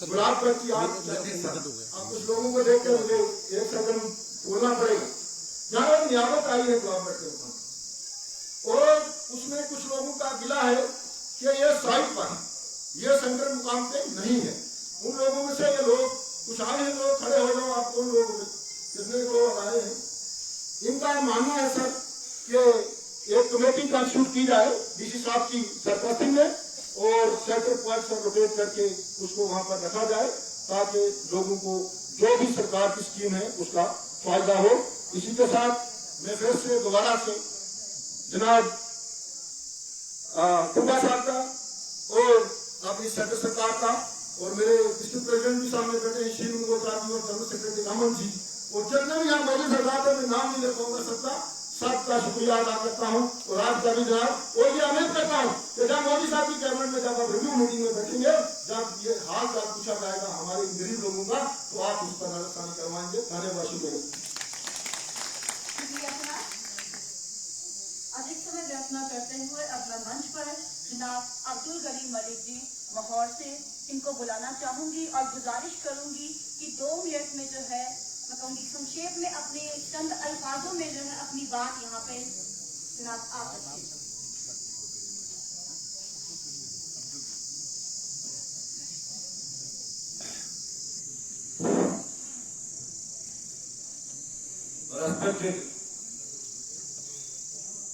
गुलाब पर की आग अब कुछ लोगों को देख कर मुझे एक सेकंड बोलना पड़ेगा। यहाँ एक नियामत आई है गुलाब के ऊपर, और उसमें कुछ लोगों का गिला है कि ये साइट पर ये संग्रह मुकाम पे नहीं है। उन लोगों में से ये लोग कुछ आए हैं, लोग खड़े हो जाओ, आप उन लोगों में कितने लोग आए हैं, इनका मानना है सर कि एक कमेटी कंस्टिट्यूट की जाए डीसी साहब की सरपरस्ती में, और सेंटर पॉइंट पर रोटेट करके उसको वहां पर रखा जाए, ताकि लोगों को जो भी सरकार की स्कीम है उसका फायदा हो। इसी के साथ मैं फिर से दोबारा से जनाब कुबा साहब का और अपनी सेंटर सरकार का, और मेरे डिस्ट्रिक्ट प्रेसिडेंट भी सामने बैठे हैं, श्री मुगोत्रा जी और जनरल सेक्रेटरी रामन जी, और जितने भी यहाँ मौजूद सरकार में नाम नहीं ले पाऊंगा सबका शुक्रिया अदा करता हूँ। और आज का भी जनाब और ये उम्मीद करता हूँ कि जब मोदी साहब की कैबिनेट में जब आप रिव्यू मीटिंग में बैठेंगे, जब ये हाल चाल पूछा जाएगा हमारे गरीब लोगों का, तो आप उस पर नजरसानी करवाएंगे। धन्यवाद, शुक्रिया। अधिक समय व्यर्थ न करते हुए अपना मंच पर जनाब अब्दुल गनी मलिक जी लाहौर से इनको बुलाना चाहूंगी, और गुजारिश करूंगी कि 2 मिनट में जो है मैं कहूँगी संक्षेप में अपने चंद अल्फाजों में जो है अपनी बात यहाँ पे जनाब आप रखिए। रेस्पेक्टेड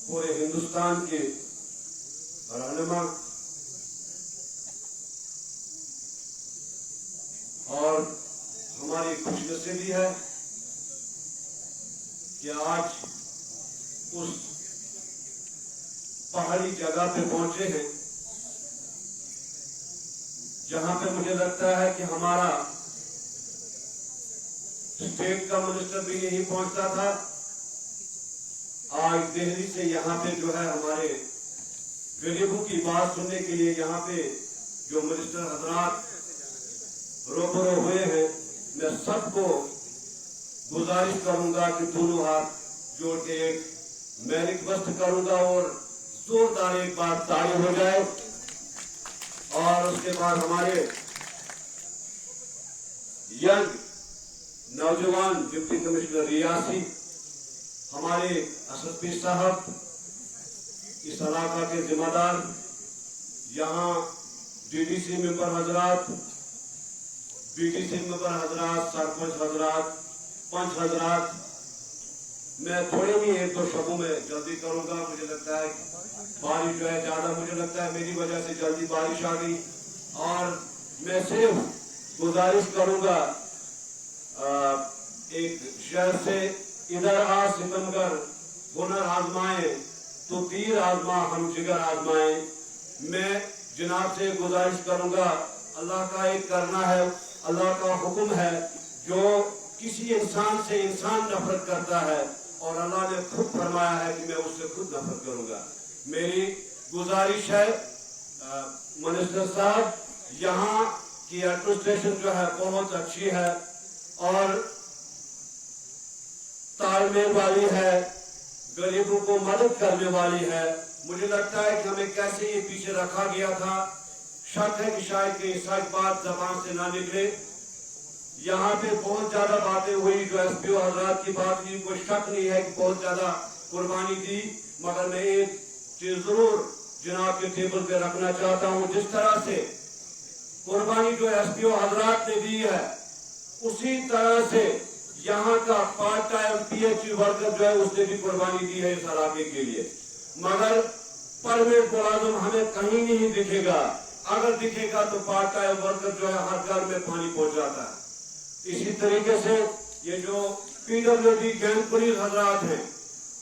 पूरे हिंदुस्तान के रहनुमा और हमारी खुशनसीबी है कि आज उस पहाड़ी जगह पे पहुंचे हैं जहां पे मुझे लगता है कि हमारा स्टेट का मिनिस्टर भी यहीं पहुंचता था। आज दिल्ली से यहाँ पे जो है हमारे गरीबों की बात सुनने के लिए यहाँ पे जो मिनिस्टर हजरात रोबरो हुए हैं, मैं सबको गुजारिश करूंगा कि दोनों हाथ जोड़ के एक मैं रिक्वेस्ट करूंगा और जोरदार एक बार ताली हो जाए। और उसके बाद हमारे यंग नौजवान डिप्टी कमिश्नर रियासी, हमारे एसएसपी साहब, इस इलाका के जिम्मेदार, यहाँ डीडीसी मेंबर हजरात, बीडीसी मेंबर हजरात, सरपंच हजरात, पंच हजरात, मैं थोड़े ही 1-2 शब्दों में जल्दी करूंगा। मुझे लगता है बारिश जो है ज्यादा, मुझे लगता है मेरी वजह से जल्दी बारिश आ गई। और मैं सिर्फ गुजारिश करूंगा एक शहर से, इधर आ सितमगर हुनर आजमाए, तो तीर आजमा हम जिगर आजमाए। मैं जनाब से गुजारिश करूंगा, अल्लाह का एक करना है, अल्लाह का हुक्म है, जो किसी इंसान से इंसान नफरत करता है और अल्लाह ने खुद फरमाया है कि मैं उससे खुद नफरत करूंगा। मेरी गुजारिश है मिनिस्टर साहब, यहाँ की एडमिनिस्ट्रेशन जो है बहुत अच्छी है और तालमेल वाली है, गरीबों को मदद करने वाली है। मुझे लगता है कि हमें कैसे ये पीछे रखा गया था, शक है कि शायद कि सच बात जबान से ना निकले। यहाँ पे बहुत ज्यादा बातें हुई, जो एसपीओ हजरात की बात की, कोई शक नहीं है कि बहुत ज्यादा कुर्बानी दी, मगर मैं एक चीज जरूर जनाब के टेबल पे रखना चाहता हूँ, जिस तरह से कुर्बानी जो एसपीओ हजरात ने दी है, उसी तरह से यहाँ का पार्ट टाइम पीएचई वर्कर जो है उसने भी कुर्बानी दी है इस इलाके के लिए। मगर परमानेंट मुलाजिम हमें कहीं नहीं दिखेगा, अगर दिखेगा तो पार्ट टाइम वर्कर जो है हर घर में पानी पहुंचाता है। इसी तरीके से ये जो पीडब्ल्यूडी गैंग पुलिस हजरात हैं,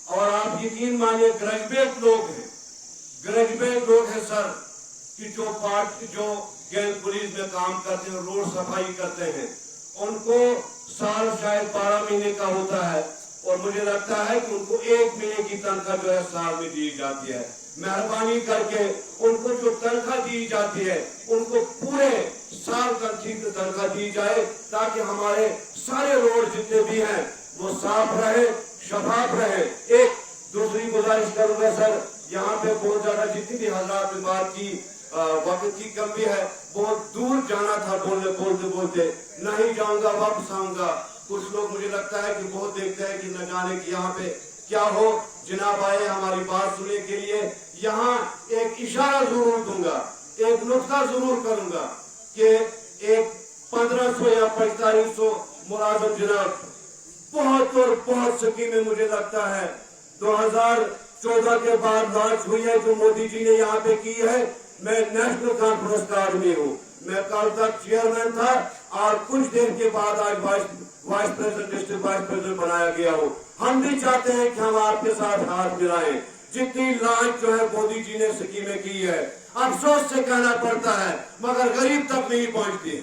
और आप यकीन मानिए ग्रेजुएट लोग हैं सर, कि जो गैंग पुलिस में काम करते हैं, रोड सफाई करते हैं, उनको साल शायद 12 महीने का होता है और मुझे लगता है कि उनको 1 महीने की तनख्वाह जो है साल में दी जाती है। मेहरबानी करके उनको जो तनख्वाह दी जाती है उनको पूरे साल का ठीक तनख्वाह दी जाए, ताकि हमारे सारे रोड जितने भी हैं वो साफ रहे, शफाफ रहे। एक दूसरी गुजारिश करूंगा सर, यहाँ पे बहुत ज्यादा जितनी भी हजरात ने बात की, वक्त की कमी है, बहुत दूर जाना था बोलते नहीं जाऊंगा, वापस आऊंगा। कुछ लोग मुझे लगता है कि बहुत देखते हैं कि न जाने कि यहाँ पे क्या हो। जनाब आए हमारी बात सुनने के लिए, यहाँ एक इशारा जरूर दूंगा, एक नुक्ता जरूर करूंगा कि एक 1500 या 4500 मुलाजिम जनाब बहुत और बहुत स्कीमें मुझे लगता है 2014 के बाद लॉन्च हुई है, जो मोदी जी ने यहाँ पे की है। मैं नेशनल कॉन्फ्रेंस का आदमी हूँ, मैं कल तक चेयरमैन था और कुछ देर के बाद आज vice president, district vice president बनाया गया हूँ। हम भी चाहते हैं कि हम आपके साथ हाथ मिलाएं। जितनी लॉन्च जो है मोदी जी ने स्कीमें की है, अफसोस से कहना पड़ता है मगर गरीब तक नहीं पहुंचती है।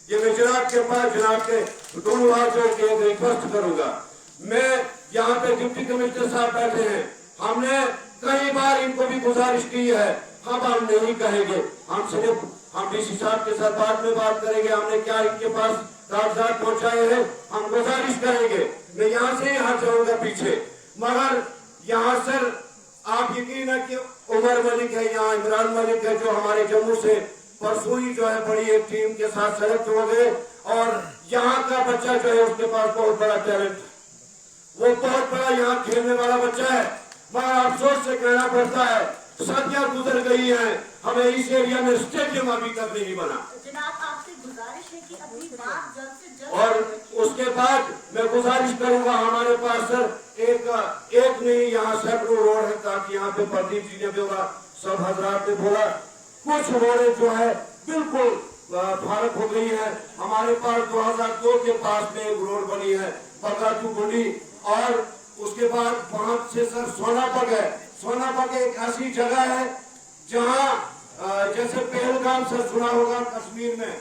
ये मैं जनाब के पास, जनाब के दोनों हाथों के एक रिक्वेस्ट करूंगा। मैं यहाँ पे डिप्टी कमिश्नर साहब बैठे हैं, हमने कई बार इनको भी गुजारिश की है, हम नहीं कहेंगे, हम डीसी साहब के साथ बाद में बात करेंगे, हमने क्या इनके पास कागजात पहुंचाए हैं, हम गुजारिश करेंगे। मैं यहाँ से ही हाथ जाऊंगा पीछे, मगर यहाँ सर आप यकीन है कि उमर मलिक है, यहाँ इमरान मलिक है, जो हमारे जम्मू से परसों ही जो है बड़ी एक टीम के साथ सेलेक्ट हो गए, और यहाँ का बच्चा जो है उसके पास बहुत बड़ा टैलेंट, वो बहुत बड़ा यहाँ खेलने वाला बच्चा है। मगर अफसोस से कहना पड़ता है सदियां गुजर गई हैं, हमें इस एरिया में स्टेडियम अभी तक नहीं बना। जनाब आपसे गुजारिश है कि अपनी बात जल्द से जल्द, और उसके बाद मैं गुजारिश करूंगा, हमारे पास सर एक नहीं यहाँ सैकड़ों रोड है, ताकि यहाँ पे प्रदीप जी ने बोला, सब हजरात ने बोला, कुछ रोडें जो है बिल्कुल फारक हो गई है। हमारे पास 2002 के पास में एक रोड बनी है बगाटू गुंडी, और उसके बाद वहां से सर सोनापग है। सोनापग एक ऐसी जगह है जहां जैसे पहलगाम सर सुना होगा, कश्मीर में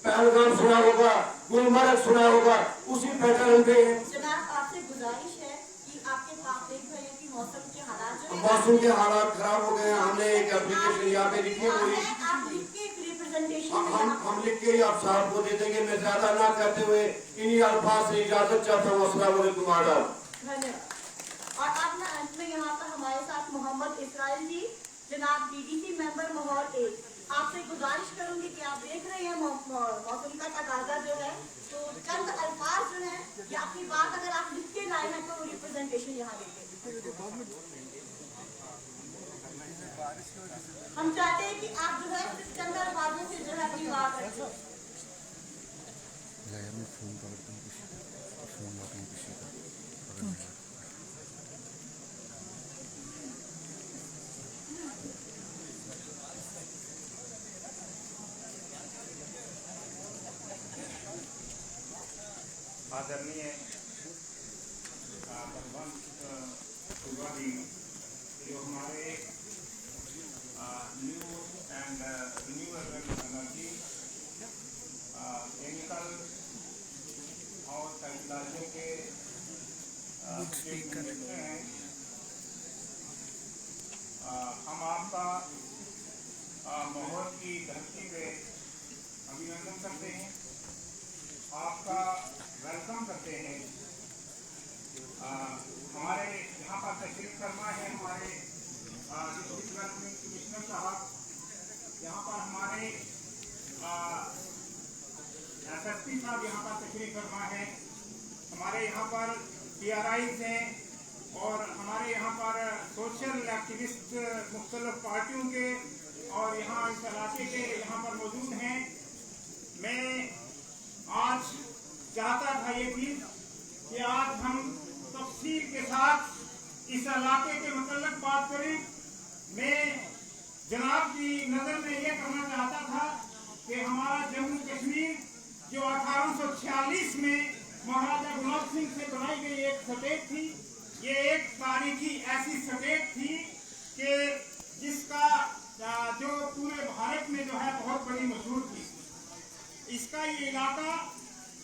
पहलगाम सुना होगा, गुलमर्ग सुना होगा, उसी पैटर्न पे है। जनाब आपसे गुजारिश है कि आपके पास देख रहे हैं कि मौसम के हालात जो है, मौसम के हालात खराब हो गए हैं। हमने एक एप्लीकेशन यहाँ पे लिखी हुई, आप लिख के एक रिप्रेजेंटेशन हम लिख के ही आप साहब को दे देंगे। मैं ज्यादा ना कहते हुए इन्हीं अल्फाज से इजाजत चाहता हूँ। अस्सलाम वालेकुम, आदाब। धन्यवाद। और अब ना अंत में यहाँ पर हमारे साथ मोहम्मद इसराइल जी, जनाब डीडीसी मेंबर माहौल 1, आपसे गुजारिश करूंगी कि आप देख रहे हैं मौसम का तकाजा जो है, तो चंद अल्फाज जो है या अपनी बात अगर आप लिख के लाए हैं तो रिप्रेजेंटेशन यहाँ देंगे। हम चाहते हैं कि आप जो है चंद अल्फाजों से जो है अपनी बात रखें। आदरणीय भगवान सुब्बा जी जो हमारे new and renewable energy chemical और फर्टिलाइजर के मिनिस्टर हैं, हम आपका माहौल की धरती पे अभिनंदन करते हैं, आपका वेलकम करते हैं। हमारे यहाँ पर तशरीफ फरमा है हमारे डिस्ट्रिक्ट डेवलपमेंट कमिश्नर साहब, यहाँ पर हमारे SSP साहब यहाँ पर तशरीफ फरमा है, हमारे यहाँ पर PRIs हैं और हमारे यहाँ पर सोशल एक्टिविस्ट मुख्तलिफ पार्टियों के और यहाँ इस इलाके के यहाँ पर मौजूद हैं। मैं आज चाहता था ये चीज कि आज हम तफसील के साथ इस इलाके के मतलब बात करें। मैं जनाब की नजर में ये करना चाहता था कि हमारा जम्मू कश्मीर जो 1846 में महाराजा गुलाब सिंह से बनाई गई एक स्टेट थी, ये एक तारीखी ऐसी स्टेट थी कि जिसका जो पूरे भारत में जो है बहुत बड़ी मशहूर थी। इसका ये इलाका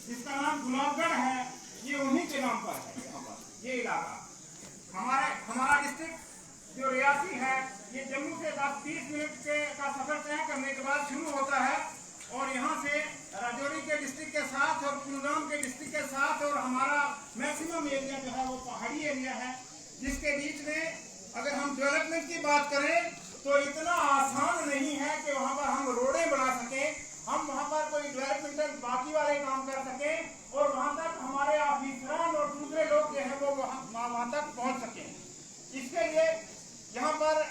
जिसका नाम गुलाबगढ़ है, ये उन्हीं के नाम पर है। यहाँ पर ये इलाका हमारा डिस्ट्रिक्ट जो रियासी है, ये जम्मू से 10-30 मिनट का सफर तय करने के बाद शुरू होता है और यहाँ से राजौरी के डिस्ट्रिक्ट के साथ और कुलगाम के डिस्ट्रिक्ट के साथ और हमारा मैक्सिमम एरिया जो है वो पहाड़ी एरिया है, जिसके बीच में अगर हम डेवलपमेंट की बात करें तो इतना आसान नहीं है कि वहाँ पर हम रोडें बना सकें, हम वहाँ पर कोई डेवलपमेंटल बाकी वाले काम कर सकें और वहाँ तक हमारे ऑफिसरान और दूसरे लोग जो है वो वहाँ तक पहुँच सकें। इसके लिए यहाँ पर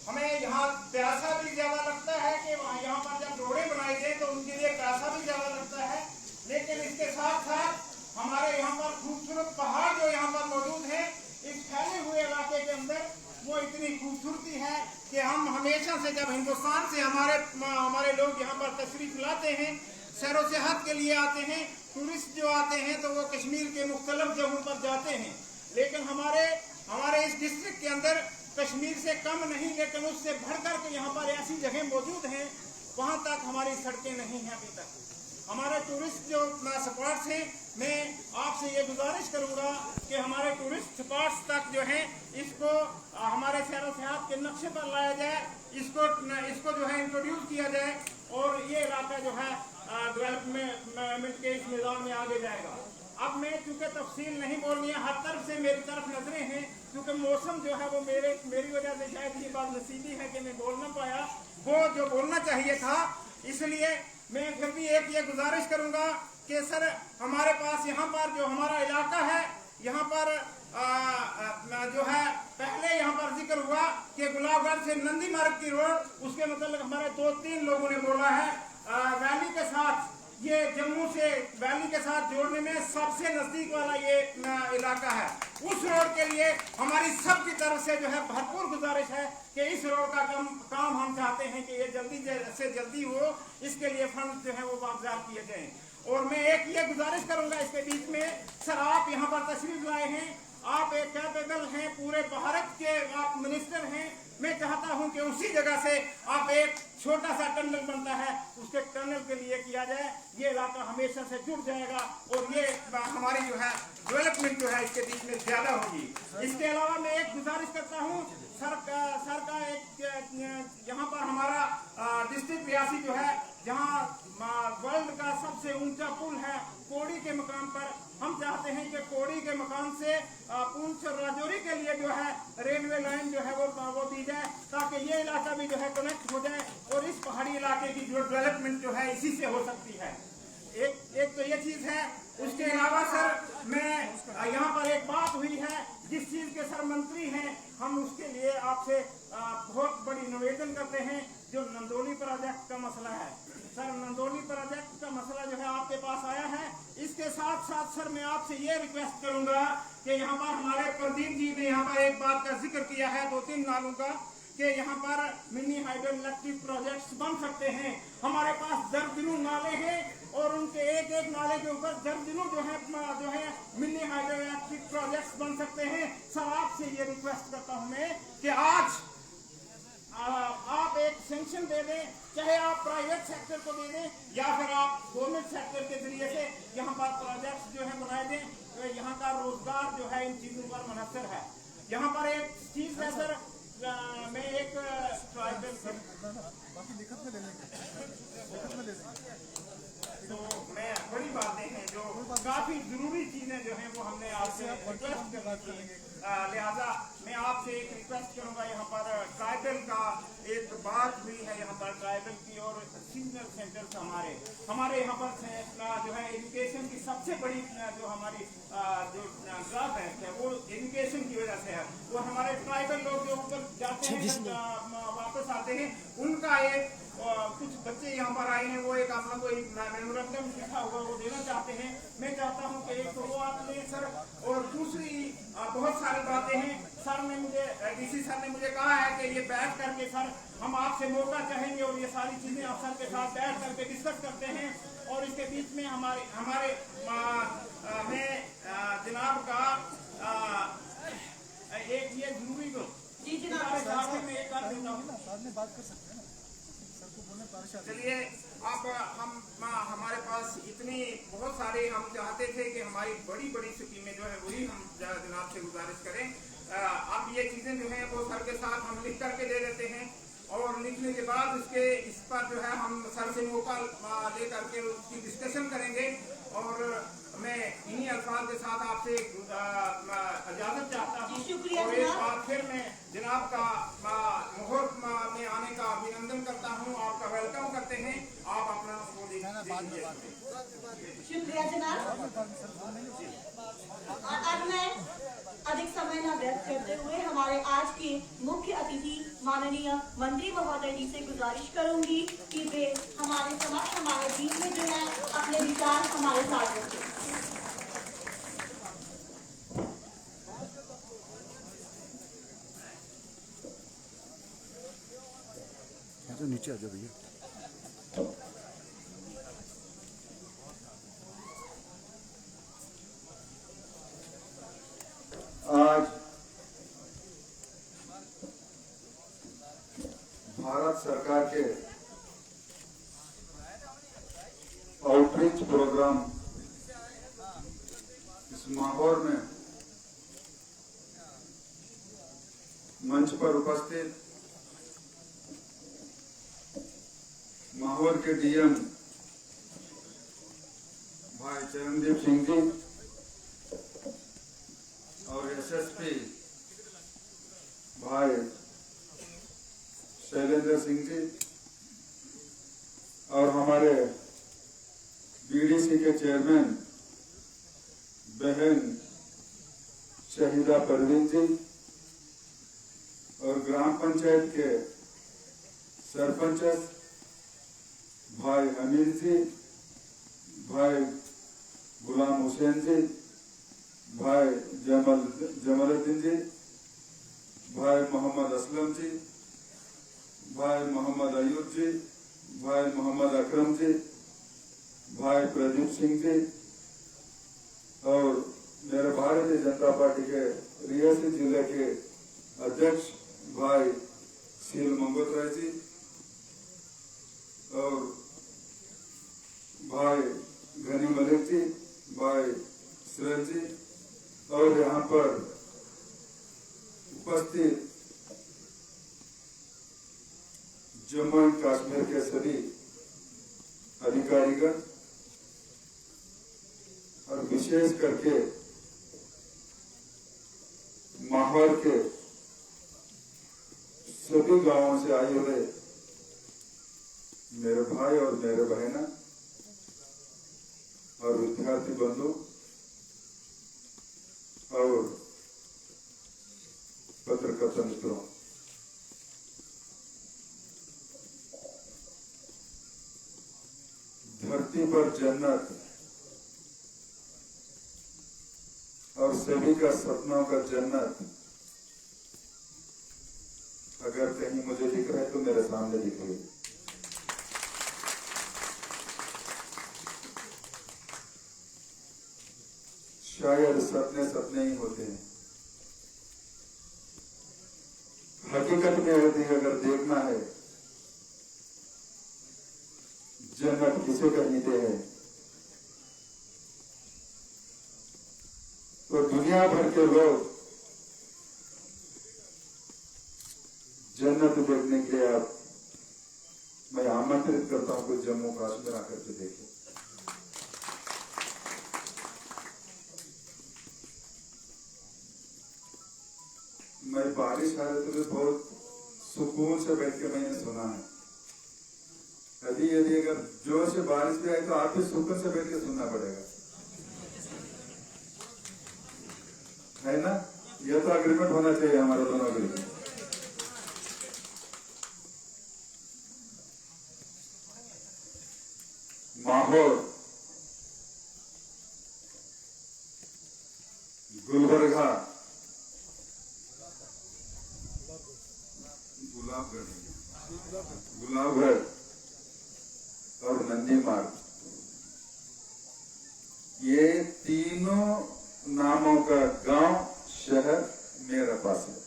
हमें यहाँ पैसा भी ज्यादा लगता है कि यहाँ पर जब रोडें बनाई जाए तो उनके लिए पैसा भी ज्यादा लगता है, लेकिन इसके साथ साथ हमारे यहाँ पर खूबसूरत पहाड़ जो यहाँ पर मौजूद है इस फैले हुए इलाके के अंदर, वो इतनी खूबसूरती है कि हम हमेशा से जब हिंदुस्तान से हमारे लोग यहाँ पर तशरीफ लाते हैं, सैरो सेहत के लिए आते हैं, टूरिस्ट जो आते हैं तो वो कश्मीर के मुख्तलिफ जगहों पर जाते हैं, लेकिन हमारे इस डिस्ट्रिक्ट के अंदर कश्मीर से कम नहीं लेकिन उससे बढ़कर के यहाँ पर ऐसी जगह मौजूद हैं, वहाँ तक हमारी सड़कें नहीं हैं अभी तक। हमारे टूरिस्ट जो स्पॉट्स हैं, मैं आपसे ये गुजारिश करूँगा कि हमारे टूरिस्ट स्पॉट्स तक जो है इसको हमारे सैरो सेहत के नक्शे पर लाया जाए, इसको जो है इंट्रोड्यूस किया जाए और ये इलाका जो है डेवलपमेंट के इस निज़ाम में आगे जाएगा। अब मैं चूंकि तफसील नहीं बोलनी है, हर तरफ से मेरी तरफ नजरें हैं, क्योंकि मौसम जो है वो मेरी वजह से शायद ये बात नसीबी है कि मैं बोल ना पाया वो जो बोलना चाहिए था। इसलिए मैं फिर भी एक ये गुजारिश करूंगा कि सर हमारे पास यहाँ पर जो हमारा इलाका है, यहाँ पर जो है पहले यहाँ पर जिक्र हुआ कि गुलाबगढ़ से नंदी मार्ग की रोड, उसके मतलब हमारे 2-3 लोगों ने बोला है वैली के साथ, ये जम्मू से वैली के साथ जोड़ने में सबसे नजदीक वाला ये इलाका है। उस रोड के लिए हमारी सब की तरफ से जो है भरपूर गुजारिश है कि इस रोड का काम हम चाहते हैं कि ये जल्दी से जल्दी हो, इसके लिए फंड जो है वो वापस किए जाएं। और मैं एक ये गुजारिश करूंगा इसके बीच में, सर आप यहाँ पर तशरीफ लाए हैं, आप एक कैपेबल हैं, पूरे भारत के आप मिनिस्टर हैं, मैं चाहता हूं कि उसी जगह से आप एक छोटा सा टनल बनता है उसके टनल के लिए किया जाए, ये इलाका हमेशा से जुड़ जाएगा और ये हमारी जो है डेवलपमेंट जो है इसके बीच में ज्यादा होगी। इसके अलावा मैं एक गुजारिश करता हूँ सर का एक यहाँ पर हमारा डिस्ट्रिक्ट रियासी जो है, जहाँ वर्ल्ड का सबसे ऊंचा पुल है कोड़ी के मकाम पर, हम चाहते हैं कि कोड़ी के मकाम से पूंछ और राजौरी के लिए जो है रेलवे लाइन जो है वो दी जाए, ताकि ये इलाका भी जो है कनेक्ट हो जाए और इस पहाड़ी इलाके की जो डेवलपमेंट जो है इसी से हो सकती है। एक तो ये चीज है। उसके अलावा सर मैं यहाँ पर एक बात हुई है जिस चीज के सर मंत्री हैं, हम उसके लिए आपसे बहुत बड़ी निवेदन करते हैं, जो नंदोली प्रोजेक्ट का मसला है। सर नंदोली प्रोजेक्ट का मसला जो है आपके पास आया है, इसके साथ साथ सर मैं आपसे ये रिक्वेस्ट करूंगा कि यहाँ पर हमारे प्रदीप जी ने यहाँ पर एक बात का जिक्र किया है 2-3 नालों का, कि यहाँ पर मिनी हाइड्रो इलेक्ट्रिक प्रोजेक्ट्स बन सकते हैं। हमारे पास दर्जनों नाले हैं और उनके एक एक नाले के ऊपर दर्जनों जो है मिनी हाइड्रो इलेक्ट्रिक प्रोजेक्ट्स बन सकते हैं। सर आपसे ये रिक्वेस्ट करता हूँ मैं कि आज मिशन दे दें, चाहे आप प्राइवेट सेक्टर को दे दें या फिर आप गवर्नमेंट सेक्टर के जरिए से यहाँ पर प्रोजेक्ट्स जो है बनाए दें, तो यहाँ का रोजगार जो है इन चीजों पर मुनहसर है। यहाँ पर एक चीज है सर, मैं एक ट्राइबल तो मैं बड़ी बातें हैं जो काफी जरूरी चीजें जो हैं वो हमने आपसे रिक्वेस्ट करनी थी, लिहाजा मैं आपसे एक रिक्वेस्ट करूंगा। यहाँ पर ट्राइबल का एक बात हुई है यहाँ पर ट्राइबल की, और सीनियर सेंटर्स हमारे यहाँ पर जो है एजुकेशन की सबसे बड़ी जो हमारी जो ड्रॉबैक है वो एजुकेशन की वजह से है। वो हमारे ट्राइबल लोग जो ऊपर जाते हैं वापस आते हैं, उनका एक कुछ बच्चे यहाँ पर आए हैं, वो एक आप लोगों को एक मेमोरेंडम लिखा हुआ वो देना चाहते हैं। मैं चाहता हूँ कि एक तो वो आप लें सर, और दूसरी बहुत सारी बातें हैं सर ने मुझे डीसी सर ने मुझे कहा है कि ये बैठ करके सर हम आपसे मौका चाहेंगे और ये सारी चीजें आप सर के साथ बैठ करके डिस्कस करते हैं। और इसके बीच में हमारे मैं जनाब का एक ये जरूरी जी जनाब में एक कर देता हूँ। चलिए अब हमारे पास इतनी बहुत सारे हम चाहते थे कि हमारी बड़ी बड़ी स्कीमें जो है वही हम जनाब से गुजारिश करें। अब ये चीजें जो हैं वो सर के साथ हम लिख करके दे देते हैं, और लिखने के बाद इस पर जो है हम सर से मौका ले करके उसकी डिस्कशन करेंगे। और मैं इन्हीं अल्फाज के साथ आपसे इजाजत चाहता हूँ, और एक बार फिर मैं जनाब का मोहर में आने का अभिनंदन करता हूँ, आपका वेलकम करते हैं। आप अपना शुक्रिया जनाब। अब मैं अधिक समय न व्यर्थ करते हुए हमारे आज के मुख्य अतिथि माननीय मंत्री महोदय जी से गुजारिश करूंगी कि वे हमारे समक्ष हमारे बीच में जो है अपने विचार हमारे साथ रखें। नीचे आ जाओ भैया। आज भारत सरकार के आउटरीच प्रोग्राम इस माहौल में मंच पर उपस्थित माहौल के डीएम भाई चरणदीप सिंह जी और एसएसपी भाई शैलेंद्र सिंह जी और हमारे बीडीसी के चेयरमैन बहन शहीदा परवीन जी और ग्राम पंचायत के सरपंच भाई अमीर जी, भाई गुलाम हुसैन जी, भाई जमालुद्दीन जी, भाई मोहम्मद असलम जी, भाई मोहम्मद अयूब जी, भाई मोहम्मद अकरम जी, भाई प्रदीप सिंह जी और मेरे भारतीय जनता पार्टी के रियासी जिले के अध्यक्ष भाई सील मंगोत्रा जी और भाई घनी मलिक जी, भाई सुरेश जी और यहाँ पर उपस्थित जम्मू एंड कश्मीर के सभी अधिकारीगण और विशेष करके माहौल के सभी गांवों से आए हुए मेरे भाई और मेरे बहना और विद्यार्थी बंधु और पत्रकारिता मित्रों, धरती पर जन्नत और सभी का सपनों का जन्नत अगर कहीं मुझे दिख रहा है तो मेरे सामने दिख रही है। शायद सपने ही होते हैं, हकीकत में यदि अगर देखना है जन्नत किसे कहते हैं। तो दुनिया भर के लोग जन्नत देखने के लिए आप मैं आमंत्रित करता हूं कि जम्मू कश्मीर आकर के देखें। मैं बारिश आ रही तो बहुत सुकून से बैठ के मैंने सुना है। कभी यदि अगर जोर से बारिश भी आई तो आप भी सुकून से बैठ के सुनना पड़ेगा, है ना। यह तो अग्रीमेंट होना चाहिए हमारे दोनों के लिए। माहौल गुलबर्गा गुलाबगढ़ और नंदी मार्ग, ये तीनों नामों का गांव शहर मेरे पास है।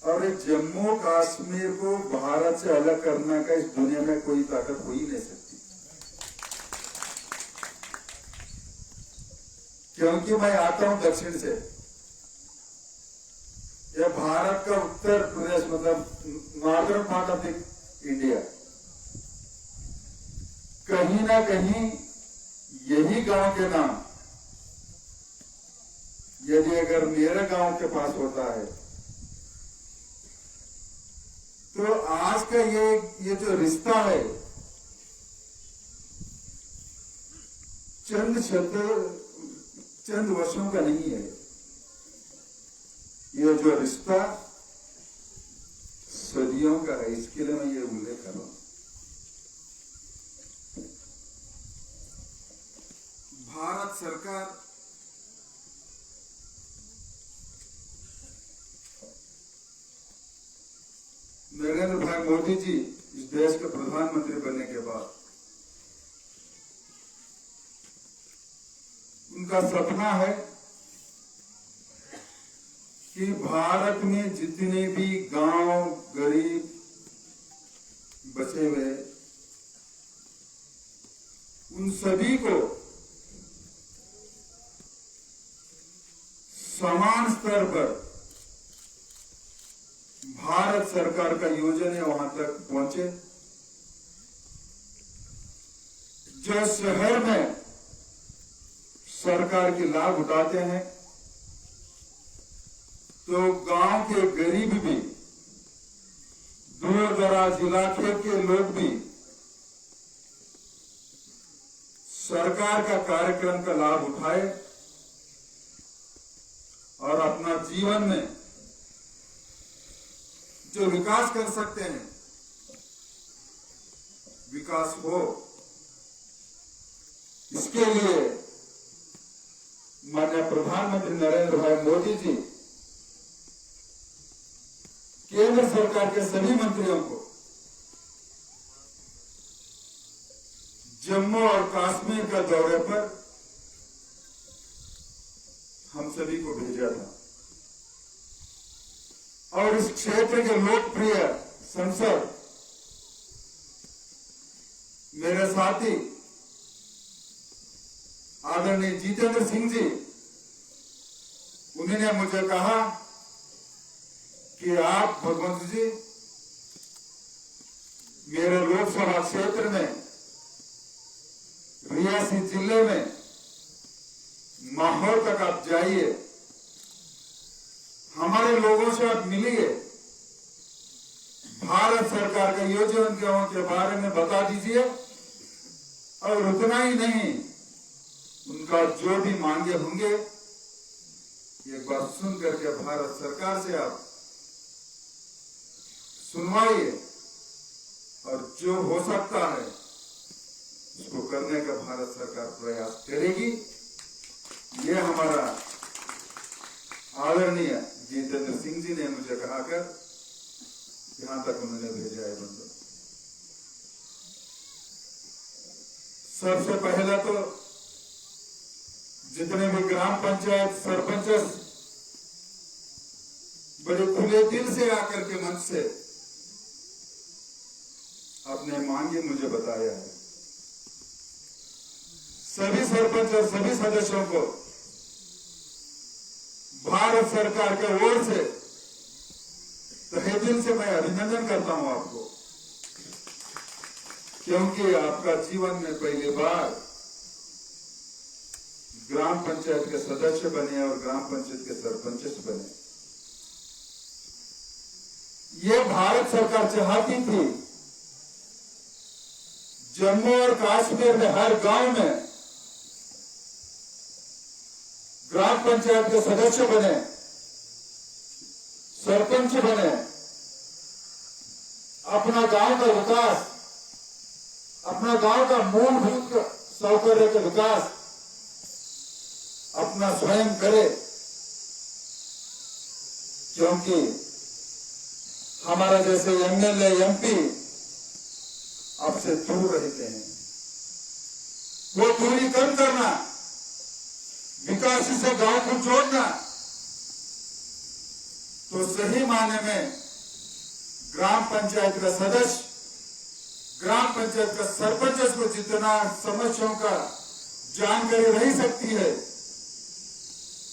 और जम्मू कश्मीर को भारत से अलग करने का इस दुनिया में कोई ताकत हो ही नहीं सकती, क्योंकि मैं आता हूं दक्षिण से। यह भारत का उत्तर प्रदेश मतलब नॉर्दर्न पार्ट ऑफ इंडिया, कहीं ना कहीं यही गांव के नाम यदि अगर मेरे गांव के पास होता है तो आज का ये जो रिश्ता है चंद वर्षों का नहीं है। ये जो रिश्ता सदियों का है, इसके लिए मैं ये उल्लेख कर रहा हूं। भारत सरकार नरेंद्र भाई मोदी जी इस देश के प्रधानमंत्री बनने के बाद उनका सपना है कि भारत में जितने भी गांव गरीब बचे हुए उन सभी को समान स्तर पर भारत सरकार का योजना वहां तक पहुंचे। जो शहर में सरकार के लाभ उठाते हैं तो गांव के गरीब भी, दूर दराज इलाके के लोग भी सरकार का कार्यक्रम का लाभ उठाए और अपना जीवन में जो विकास कर सकते हैं विकास हो। इसके लिए माननीय प्रधानमंत्री नरेंद्र भाई मोदी जी केंद्र सरकार के सभी मंत्रियों को जम्मू और कश्मीर का दौरे पर हम सभी को भेजा था और इस क्षेत्र के लोकप्रिय सांसद मेरे साथी आदरणीय जितेंद्र सिंह जी, उन्होंने मुझे कहा कि आप भगवंत जी मेरे लोकसभा क्षेत्र में रियासी जिले में माहौल तक आप जाइए, हमारे लोगों से आप मिलिए, भारत सरकार का योजनाओं के बारे में बता दीजिए और उतना ही नहीं, उनका जो भी मांगे होंगे एक बार सुन करके भारत सरकार से आप सुनवाइए और जो हो सकता है उसको करने का भारत सरकार प्रयास करेगी। ये हमारा आदरणीय जितेंद्र सिंह जी ने मुझे कहा कर यहां तक उन्होंने भेजा है। बंधु, सबसे पहला तो जितने भी ग्राम पंचायत सरपंच बड़े खुले दिल से आकर के मंच से अपने मांगे मुझे बताया है। सभी सरपंच और सभी सदस्यों को भारत सरकार के ओर से तहे दिल से मैं अभिनंदन करता हूं आपको, क्योंकि आपका जीवन में पहली बार ग्राम पंचायत के सदस्य बने और ग्राम पंचायत के सरपंच बने। ये भारत सरकार चाहती थी जम्मू और कश्मीर में हर गांव में ग्राम पंचायत के सदस्य बने, सरपंच बने, अपना गांव का विकास, अपना गांव का मूलभूत सौकर्य का विकास अपना स्वयं करे, क्योंकि हमारा जैसे एमएलए एमपी आपसे दूर रहते हैं। वो दूरी कम करना, विकास से गांव को जोड़ना, तो सही मायने में ग्राम पंचायत का सदस्य, ग्राम पंचायत का सरपंच को जितना समस्याओं का जानकारी रह सकती है,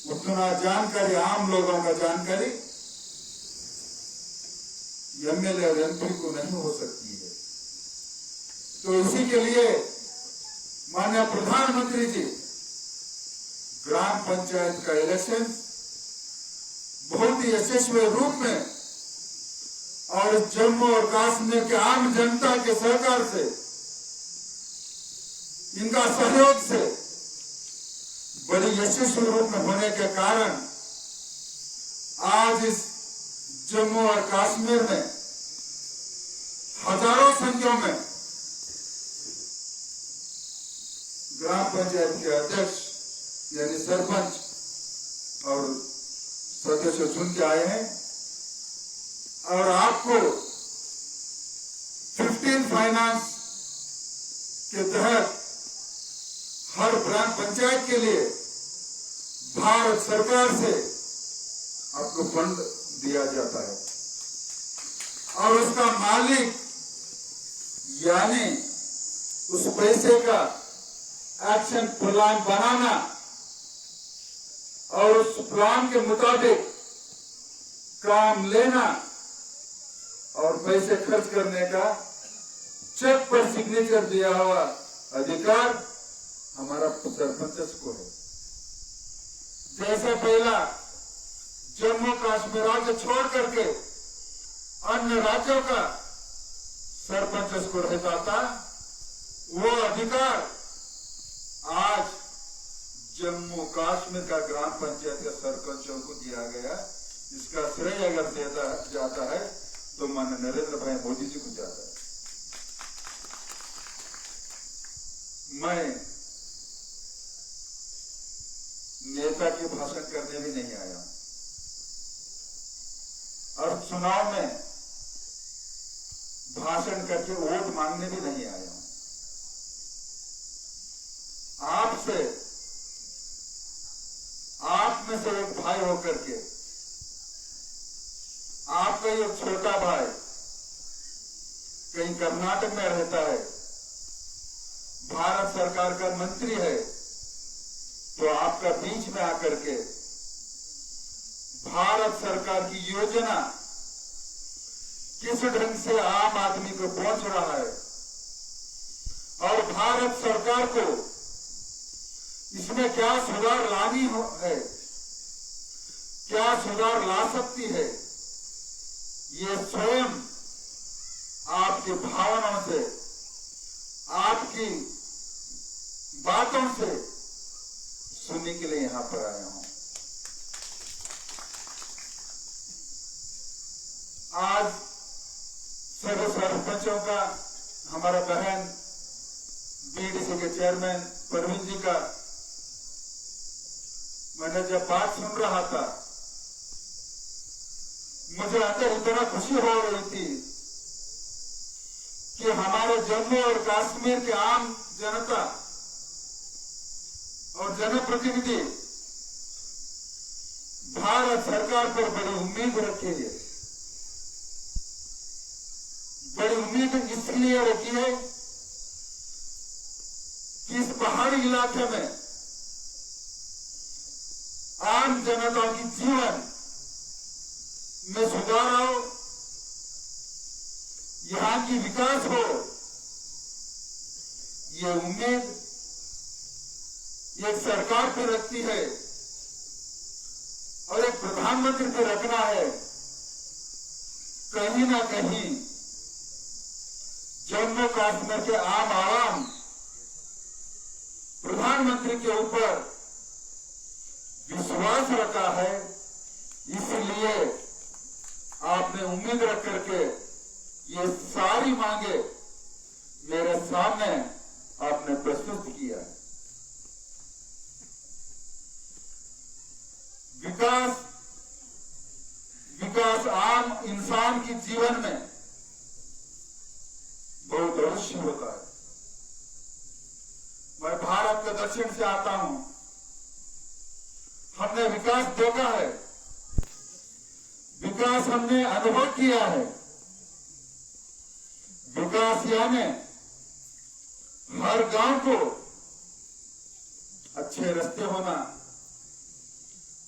उतना जानकारी आम लोगों का जानकारी एमएलए और एमपी को नहीं हो सकती है। तो इसी के लिए माननीय प्रधानमंत्री जी ग्राम पंचायत का इलेक्शन बहुत ही यशस्वी रूप में और जम्मू और कश्मीर के आम जनता के सहकार से, इनका सहयोग से बड़ी यशस्वी रूप में होने के कारण आज इस जम्मू और कश्मीर में हजारों संख्या में ग्राम पंचायत के अध्यक्ष यानी सरपंच और सदस्य चुन के आए हैं। और आपको 15 फाइनेंस के तहत हर ग्राम पंचायत के लिए भारत सरकार से आपको फंड दिया जाता है और उसका मालिक यानी उस पैसे का एक्शन प्लान बनाना और उस प्लान के मुताबिक काम लेना और पैसे खर्च करने का चेक पर सिग्नेचर दिया हुआ अधिकार हमारा सरपंच को है। जैसे पहला जम्मू कश्मीर राज्य छोड़ करके अन्य राज्यों का सरपंच को रहता था, वो अधिकार आज जम्मू कश्मीर का ग्राम पंचायत के सरपंचों को दिया गया। इसका श्रेय अगर देता जाता है तो माननीय नरेंद्र भाई मोदी जी को जाता है। मैं नेता के भाषण करने भी नहीं आया और चुनाव में भाषण करके वोट मांगने भी नहीं आया। आपसे, आप में से एक भाई होकर के, आपका एक छोटा भाई कहीं कर्नाटक में रहता है, भारत सरकार का मंत्री है, तो आपका बीच में आकर के भारत सरकार की योजना किस ढंग से आम आदमी को पहुंच रहा है और भारत सरकार को इसमें क्या सुधार लानी है, क्या सुधार ला सकती है, ये स्वयं आपकी भावनाओं से, आपकी बातों से सुनने के लिए यहां पर आया हूं। आज सभी सरपंचों का, हमारा बहन बीडीसी के चेयरमैन परवीन जी का, मैंने जब बात सुन रहा था मुझे अंदर इतना खुशी हो रही थी कि हमारे जम्मू और कश्मीर के आम जनता और जनप्रतिनिधि भारत सरकार पर बड़ी उम्मीद रखी है। बड़ी उम्मीद इसलिए रखी है कि इस पहाड़ी इलाके में आम जनता की जीवन में सुधार हो, यहां की विकास हो, ये उम्मीद एक सरकार पे रखती है और एक प्रधानमंत्री पे रखना है। कहीं ना कहीं जम्मू कश्मीर के आम आवाम प्रधानमंत्री के ऊपर विश्वास रखा है, इसलिए आपने उम्मीद रख करके ये सारी मांगे मेरे सामने आपने प्रस्तुत किया है। विकास आम इंसान की जीवन में बहुत अवश्य होता है। मैं भारत के दक्षिण से आता हूं, हमने विकास देखा है, विकास हमने अनुभव किया है। विकास यानी हर गांव को अच्छे रास्ते होना,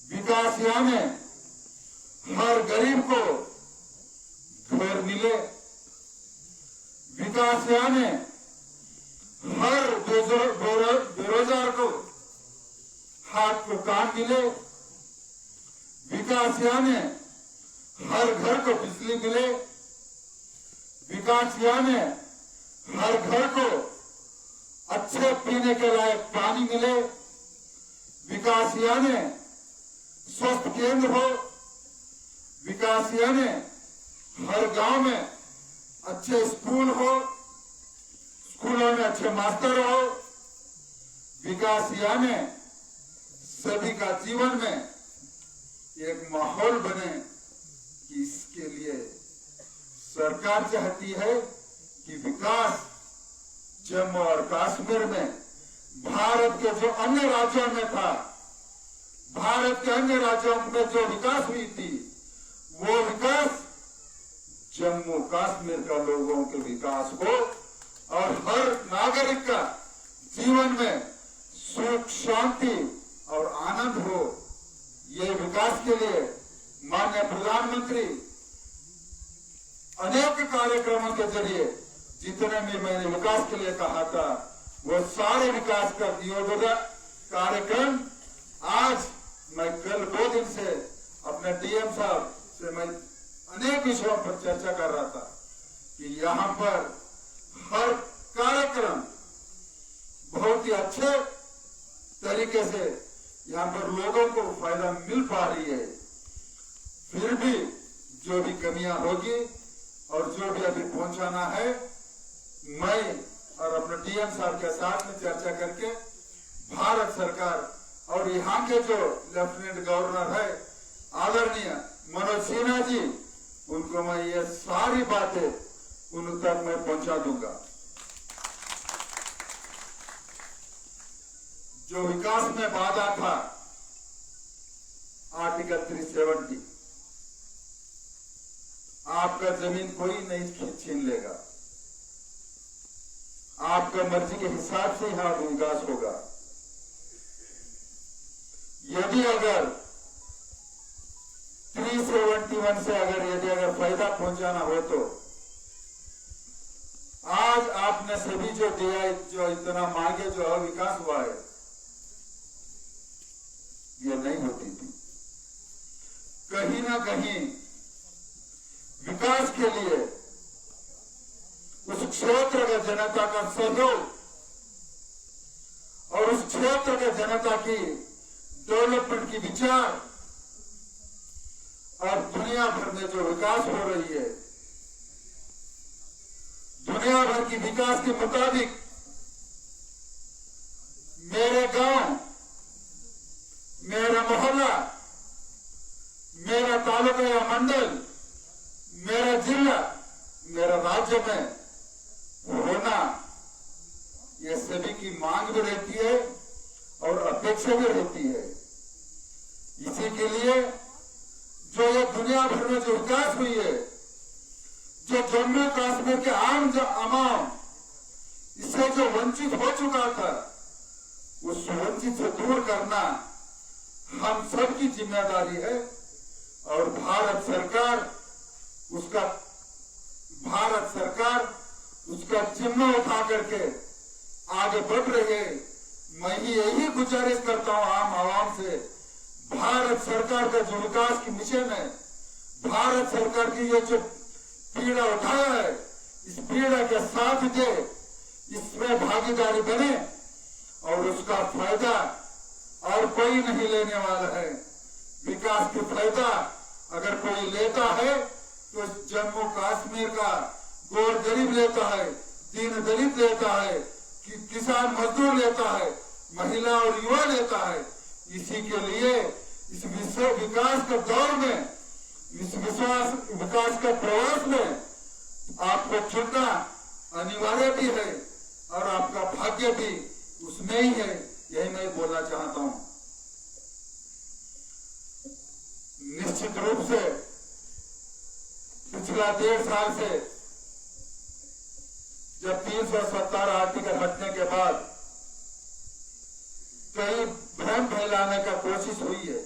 विकास यानी हर गरीब को घर मिले, विकास यानी हर बेरोजगार को हाथ को काम मिले, विकास यानी हर घर को बिजली मिले, विकास यानी हर घर को अच्छे पीने के लायक पानी मिले, विकास यानी स्वस्थ केंद्र हो, विकास यानी हर गांव में अच्छे स्कूल हो, स्कूलों में अच्छे मास्टर हो, विकास यानी सभी का जीवन में एक माहौल बने। कि इसके लिए सरकार चाहती है कि विकास जम्मू और कश्मीर में भारत के जो अन्य राज्यों में था, भारत के अन्य राज्यों में जो विकास हुई थी, वो विकास जम्मू कश्मीर का लोगों के विकास हो और हर नागरिक का जीवन में सुख, शांति और आनंद हो। ये विकास के लिए माननीय प्रधानमंत्री अनेक कार्यक्रमों के जरिए जितने भी मैंने विकास के लिए कहा था, वो सारे विकास का योजना कार्यक्रम आज मैं कल 2 दिन से अपने डीएम साहब से मैं अनेक विषयों पर चर्चा कर रहा था कि यहाँ पर हर कार्यक्रम बहुत ही अच्छे तरीके से यहाँ पर लोगों को फायदा मिल पा रही है। फिर भी जो भी कमियां होगी और जो भी अभी पहुंचाना है, मैं और अपने डीएम साहब के साथ में चर्चा करके भारत सरकार और यहाँ के जो लेफ्टिनेंट गवर्नर है आदरणीय मनोज सिन्हा जी, उनको मैं ये सारी बातें उन तक मैं पहुंचा दूंगा। जो विकास में वादा था आर्टिकल 370, आपका जमीन कोई नहीं छीन लेगा, आपका मर्जी के हिसाब से यहां विकास होगा। यदि अगर 371 से यदि फायदा पहुंचाना हो तो आज आपने सभी जो दिया, जो इतना मांगे, जो विकास हुआ है, ये नहीं होती थी। कहीं ना कहीं विकास के लिए उस क्षेत्र के जनता का सहयोग और उस क्षेत्र के जनता की डेवलपमेंट की विचार और दुनिया भर में जो विकास हो रही है, दुनिया भर की विकास के मुताबिक मेरे गांव, मेरा मोहल्ला, मेरा तालुका या मंडल, मेरा जिला, मेरा राज्य में होना, ये सभी की मांग भी रहती है और अपेक्षा भी रहती है। इसी के लिए जो ये दुनिया भर में जो विकास हुई है, जो जम्मू कश्मीर के आवाम इससे जो वंचित हो चुका था, उस वंचित से दूर करना हम सबकी जिम्मेदारी है। और भारत सरकार उसका जिम्मा उठा करके आगे बढ़ रही है। मैं यही गुजारिश करता हूं आम आवाम से, भारत सरकार का जो विकास की मिशन है, भारत सरकार की ये जो पीड़ा उठाया है, इस पीड़ा के साथ दे, इसमें भागीदारी बने और उसका फायदा और कोई नहीं लेने वाला है। विकास की फायदा अगर कोई लेता है तो जम्मू कश्मीर का गोर गरीब लेता है, दीन दलित लेता है, किसान मजदूर लेता है, महिला और युवा लेता है। इसी के लिए इस विश्व विकास के दौर में, इस विकास के प्रवास में आपको चुनना अनिवार्य भी है और आपका भाग्य भी उसमें ही है। यही मैं बोलना चाहता हूं। निश्चित रूप से पिछला 1.5 साल से जब 370 आर्टिकल हटने के बाद कई भ्रम फैलाने का कोशिश हुई है,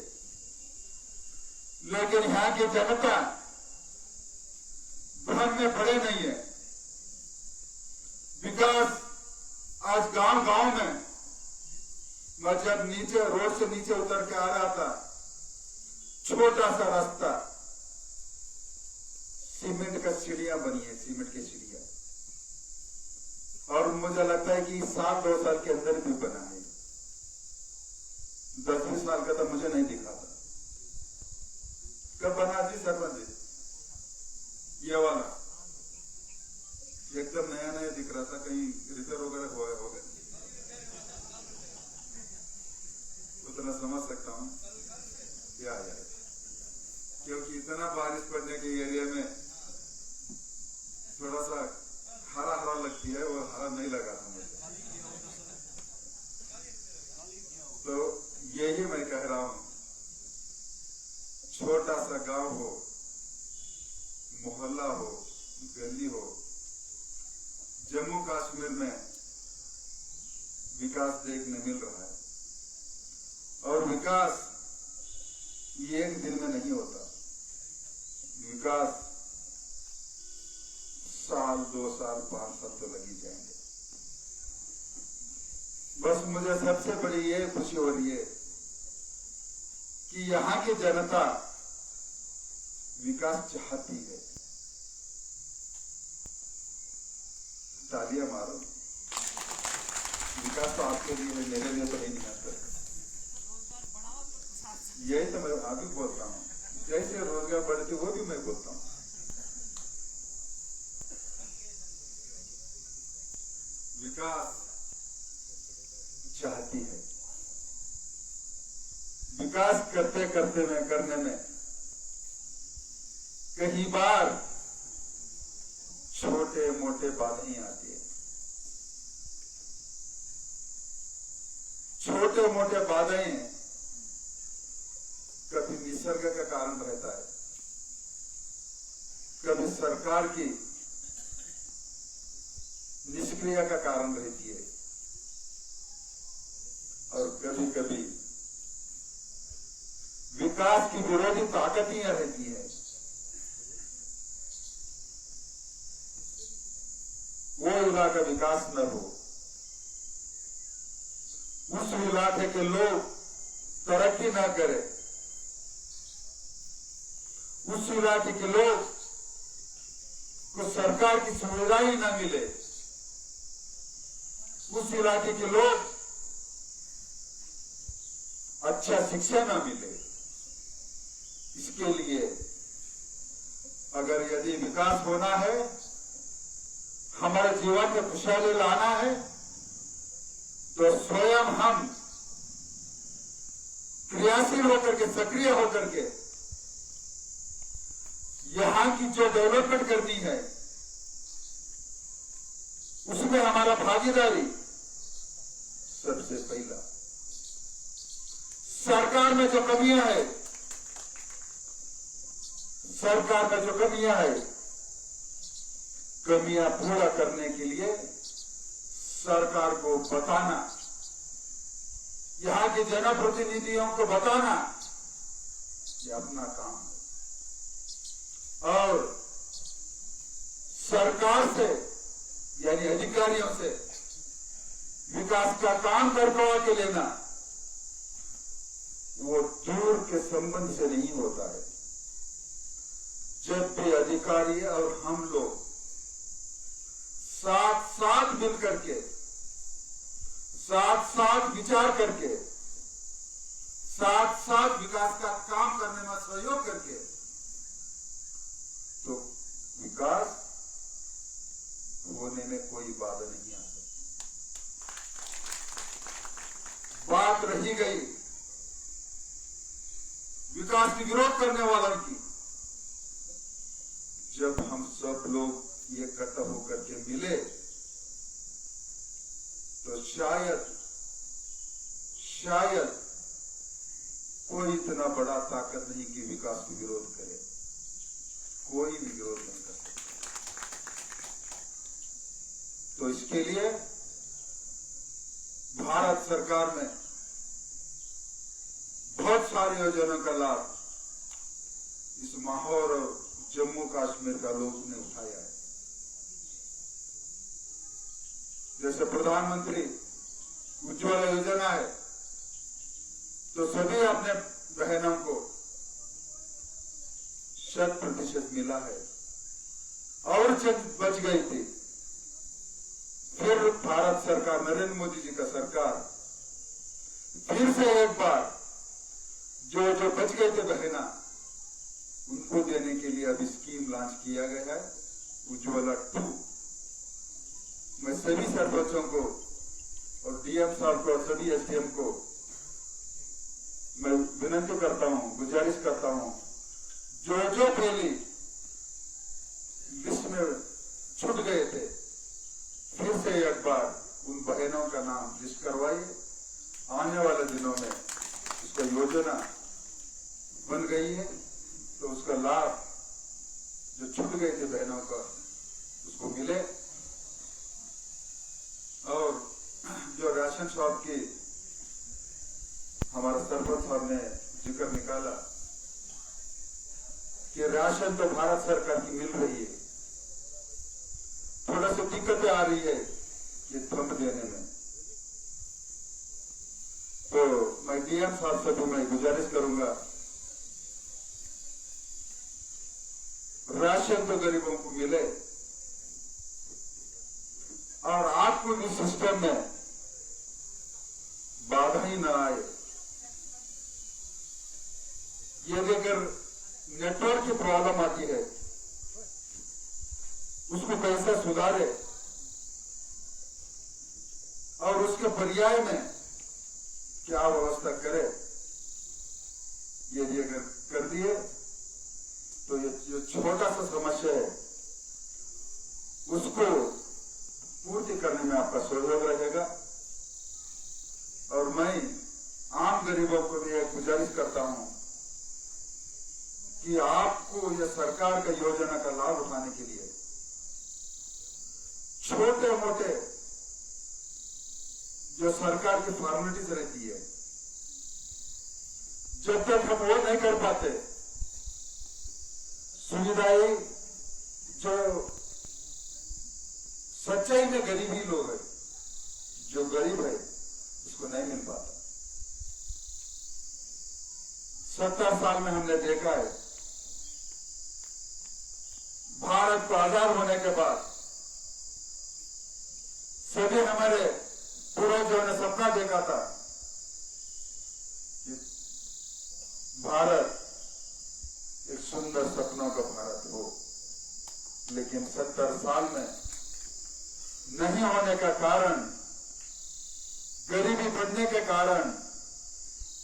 लेकिन यहां की जनता भ्रम में पड़े नहीं है। विकास आज गांव में, मैं जब नीचे रोड से नीचे उतर के आ रहा था, छोटा सा रास्ता, सीमेंट का सीढ़ियां बनी है, सीमेंट की सीढ़ियां, और मुझे लगता है कि 1-2 साल के अंदर भी बना है। 10-20 साल का तो मुझे नहीं दिखा था। कब बना जी सरपंच जी? ये वाला एकदम नया नया दिख रहा था, कहीं रिपेयर वगैरह हो गए, उतना समझ सकता हूं क्या है, क्योंकि इतना बारिश पड़ने के एरिया में थोड़ा सा हरा हरा लगती है, वो हरा नहीं लगा था मुझे। तो यही मैं कह रहा हूं, छोटा सा गांव हो, मोहल्ला हो, गली हो, जम्मू कश्मीर में विकास देखने मिल रहा है। और विकास ये एक दिन में नहीं होता, विकास साल, 2 साल, 5 साल तो लग ही जाएंगे। बस मुझे सबसे बड़ी ये खुशी हो रही है कि यहां की जनता विकास चाहती है। तालियां मारो, विकास तो आपके लिए है, मेरे लिए तो नहीं आता। यही तो मैं आगे बोलता हूं, जैसे रोजगार बढ़ती वो भी मैं बोलता हूं। विकास चाहती है, विकास करने में कई बार छोटे मोटे बाधाएं आती है। छोटे मोटे बाधाएं कभी निसर्ग का कारण रहता है, कभी सरकार की निष्क्रिय का कारण रहती है, और कभी कभी विकास की विरोधी ताकतियां रहती है। वो इलाका विकास न हो, उस इलाके के लोग तरक्की न करें, उस इलाके के लोग को सरकार की सुविधा ही न मिले, उस इलाके के लोग अच्छा शिक्षा न मिले। इसके लिए अगर यदि विकास होना है, हमारे जीवन में खुशहाली लाना है, तो स्वयं हम क्रियाशील होकर के, सक्रिय होकर के यहां की जो डेवलपमेंट करनी है, उसमें हमारा भागीदारी सबसे पहला। सरकार में जो कमियां है, कमियां पूरा करने के लिए सरकार को बताना, यहां के जनप्रतिनिधियों को बताना, ये अपना काम है। और सरकार से यानी अधिकारियों से विकास का काम करवा के लेना, वो दूर के संबंध से नहीं होता है। जब भी अधिकारी और हम लोग साथ साथ मिल करके, साथ साथ विचार करके, साथ साथ विकास का काम करने में सहयोग करके, तो विकास होने में कोई बाधा नहीं आ सकती। बात रही गई विकास की विरोध करने वालों की, जब हम सब लोग इकट्ठा होकर के मिले तो शायद कोई इतना बड़ा ताकत नहीं कि विकास की विरोध करे। कोई भी विरोध नहीं कर सकता। तो इसके लिए भारत सरकार में बहुत सारी योजनाओं का लाभ इस माहौल और जम्मू कश्मीर का लोग ने उठाया है। जैसे प्रधानमंत्री उज्ज्वला योजना है, तो सभी अपने बहनों को 100% मिला है, और चंद बच गई थी। फिर भारत सरकार, नरेंद्र मोदी जी का सरकार, फिर से एक बार जो बच गए थे बहना, उनको देने के लिए अभी स्कीम लॉन्च किया गया है, उज्ज्वला 2। मैं सभी सरपंचों को और डीएम साहब को और सभी एसडीएम को मैं विनती करता हूं, गुजारिश करता हूं, जो पहले लिस्ट में छूट गए थे, फिर से एक बार उन बहनों का नाम लिस्ट करवाइए। आने वाले दिनों में उसका योजना बन गई है, तो उसका लाभ जो छूट गए थे बहनों का उसको मिले। और जो राशन शॉप की हमारा सरपंच साहब ने जिक्र निकाला कि राशन तो भारत सरकार की मिल रही है, थोड़ा सा दिक्कतें आ रही है ये थंब देने में, तो मैं डीएम साहब से भी मैं गुजारिश करूंगा, राशन तो गरीबों को मिले और आपको इस सिस्टम में बाधा ही ना आए। यदि अगर नेटवर्क की प्रॉब्लम आती है, उसको कैसे सुधारे और उसके पर्याय में क्या व्यवस्था करे, यदि अगर कर दिए तो ये जो छोटा सा समस्या है उसको पूर्ति करने में आपका सहयोग रहेगा। और मैं आम गरीबों को भी एक गुजारिश करता हूं कि आपको यह सरकार का योजना का लाभ उठाने के लिए छोटे मोटे जो सरकार की फॉर्मेलिटीज रहती है, जब तक हम वो नहीं कर पाते, सुविधाएं जो सच्चाई में गरीबी लोग है, जो गरीब है उसको नहीं मिल पाता। 70 साल में हमने देखा है, भारत को आजाद होने के बाद सभी हमारे पूर्वजों ने सपना देखा था कि भारत एक सुंदर सपनों का भारत हो, लेकिन 70 साल में नहीं होने का कारण, गरीबी बढ़ने के कारण,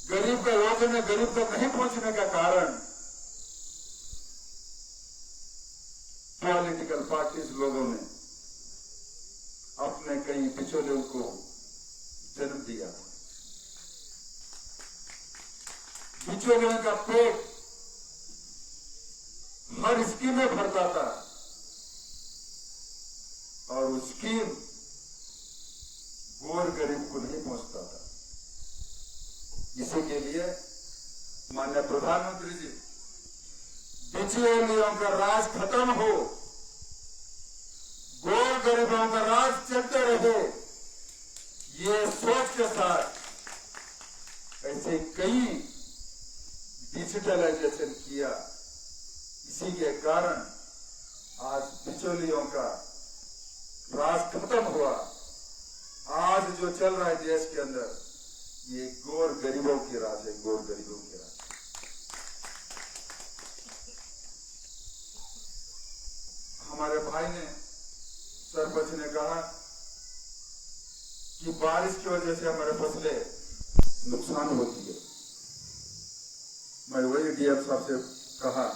गरीब का योजना गरीब तक नहीं पहुंचने का कारण, पॉलिटिकल पार्टीज लोगों ने अपने कई पिछड़ों को जन्म दिया। बिचौलियों का पेट हर स्कीम में भरता था, और वो स्कीम गोर गरीब को नहीं पहुंचता था। इसी के लिए माननीय प्रधानमंत्री जी, बिचौलियों का राज खत्म हो, गोर गरीबों का राज चलते रहे, ये सोच के साथ ऐसे कई डिजिटलाइजेशन किया। इसी के कारण आज बिचौलियों का राज खत्म हुआ। आज जो चल रहा है देश के अंदर, ये गोर गरीबों की राज है, गोर गरीबों की राज। हमारे भाई ने, सरपंच ने कहा कि बारिश की वजह से हमारे फसलें नुकसान होती है। मैं वही डीएम साहब से कहा,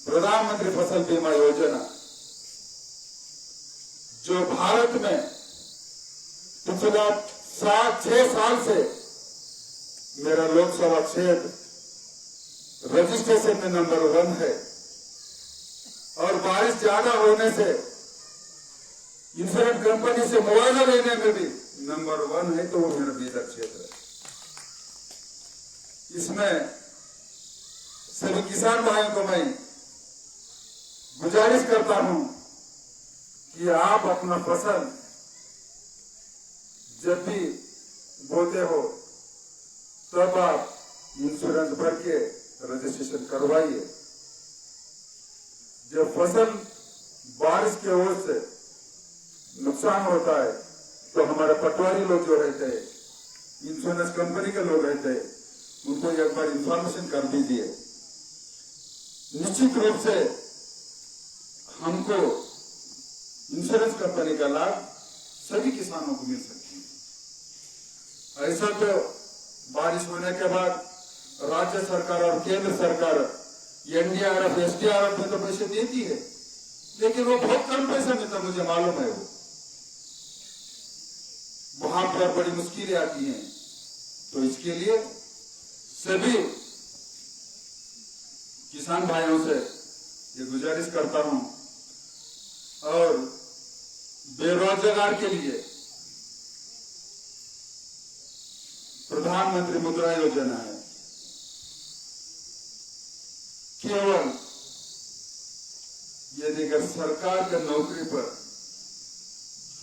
प्रधानमंत्री फसल बीमा योजना जो भारत में पिछले 7-6 साल से मेरा लोकसभा क्षेत्र रजिस्ट्रेशन में नंबर 1 है, और बारिश ज्यादा होने से इंश्योरेंस कंपनी से मुआवजा लेने में भी नंबर 1 है, तो वो मेरा बीदर क्षेत्र है। इसमें सभी किसान भाइयों को मैं गुजारिश करता हूं कि आप अपना फसल जब भी बोते हो तब आप इंश्योरेंस भर के रजिस्ट्रेशन करवाइए। जब फसल बारिश के ओर से नुकसान होता है तो हमारे पटवारी लोग जो रहते हैं, इंश्योरेंस कंपनी के लोग रहते हैं, उनको एक बार इंफॉर्मेशन कर दीजिए। निश्चित रूप से हमको इंश्योरेंस कंपनी का लाभ सभी किसानों को मिल सकती है। ऐसा तो बारिश होने के बाद राज्य सरकार और केंद्र सरकार एनडीआरएफ, एसडीआरएफ में तो पैसे देती है, लेकिन वो बहुत कम पैसा मिलता, मुझे मालूम है। वो वहां पर बड़ी मुश्किलें आती हैं। तो इसके लिए सभी किसान भाइयों से ये गुजारिश करता हूं, और बेरोजगार के लिए प्रधानमंत्री मुद्रा योजना है। केवल यदि अगर सरकार के नौकरी पर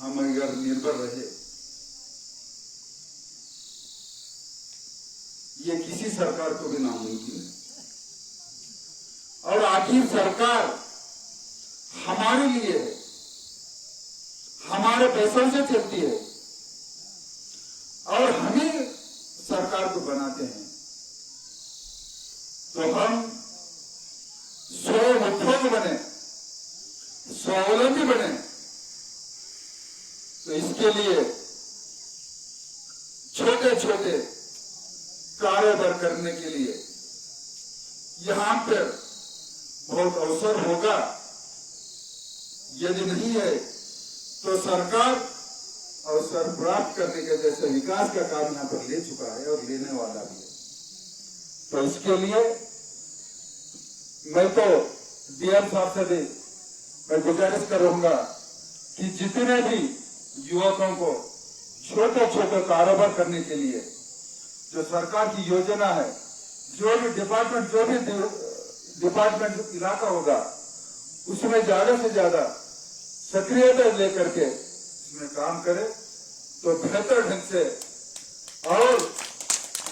हम अगर निर्भर रहे, ये किसी सरकार को भी नामुमकिन है। और आखिर सरकार हमारे लिए है, हमारे पैसों से चलती है, और हम ही सरकार को बनाते हैं। तो हम स्वउद्योग बने, स्वावलंबी बने। तो इसके लिए छोटे छोटे कारोबार करने के लिए यहां पर बहुत अवसर होगा। यदि नहीं है तो सरकार अवसर प्राप्त करने के जैसे विकास का काम यहां पर ले चुका है और लेने वाला भी है। तो इसके लिए मैं तो डीएम साहब से भी मैं गुजारिश करूंगा कि जितने भी युवकों को छोटे छोटे कारोबार करने के लिए जो सरकार की योजना है, जो भी डिपार्टमेंट इलाका होगा, उसमें ज्यादा से ज्यादा सक्रियता लेकर के इसमें काम करे तो बेहतर ढंग से और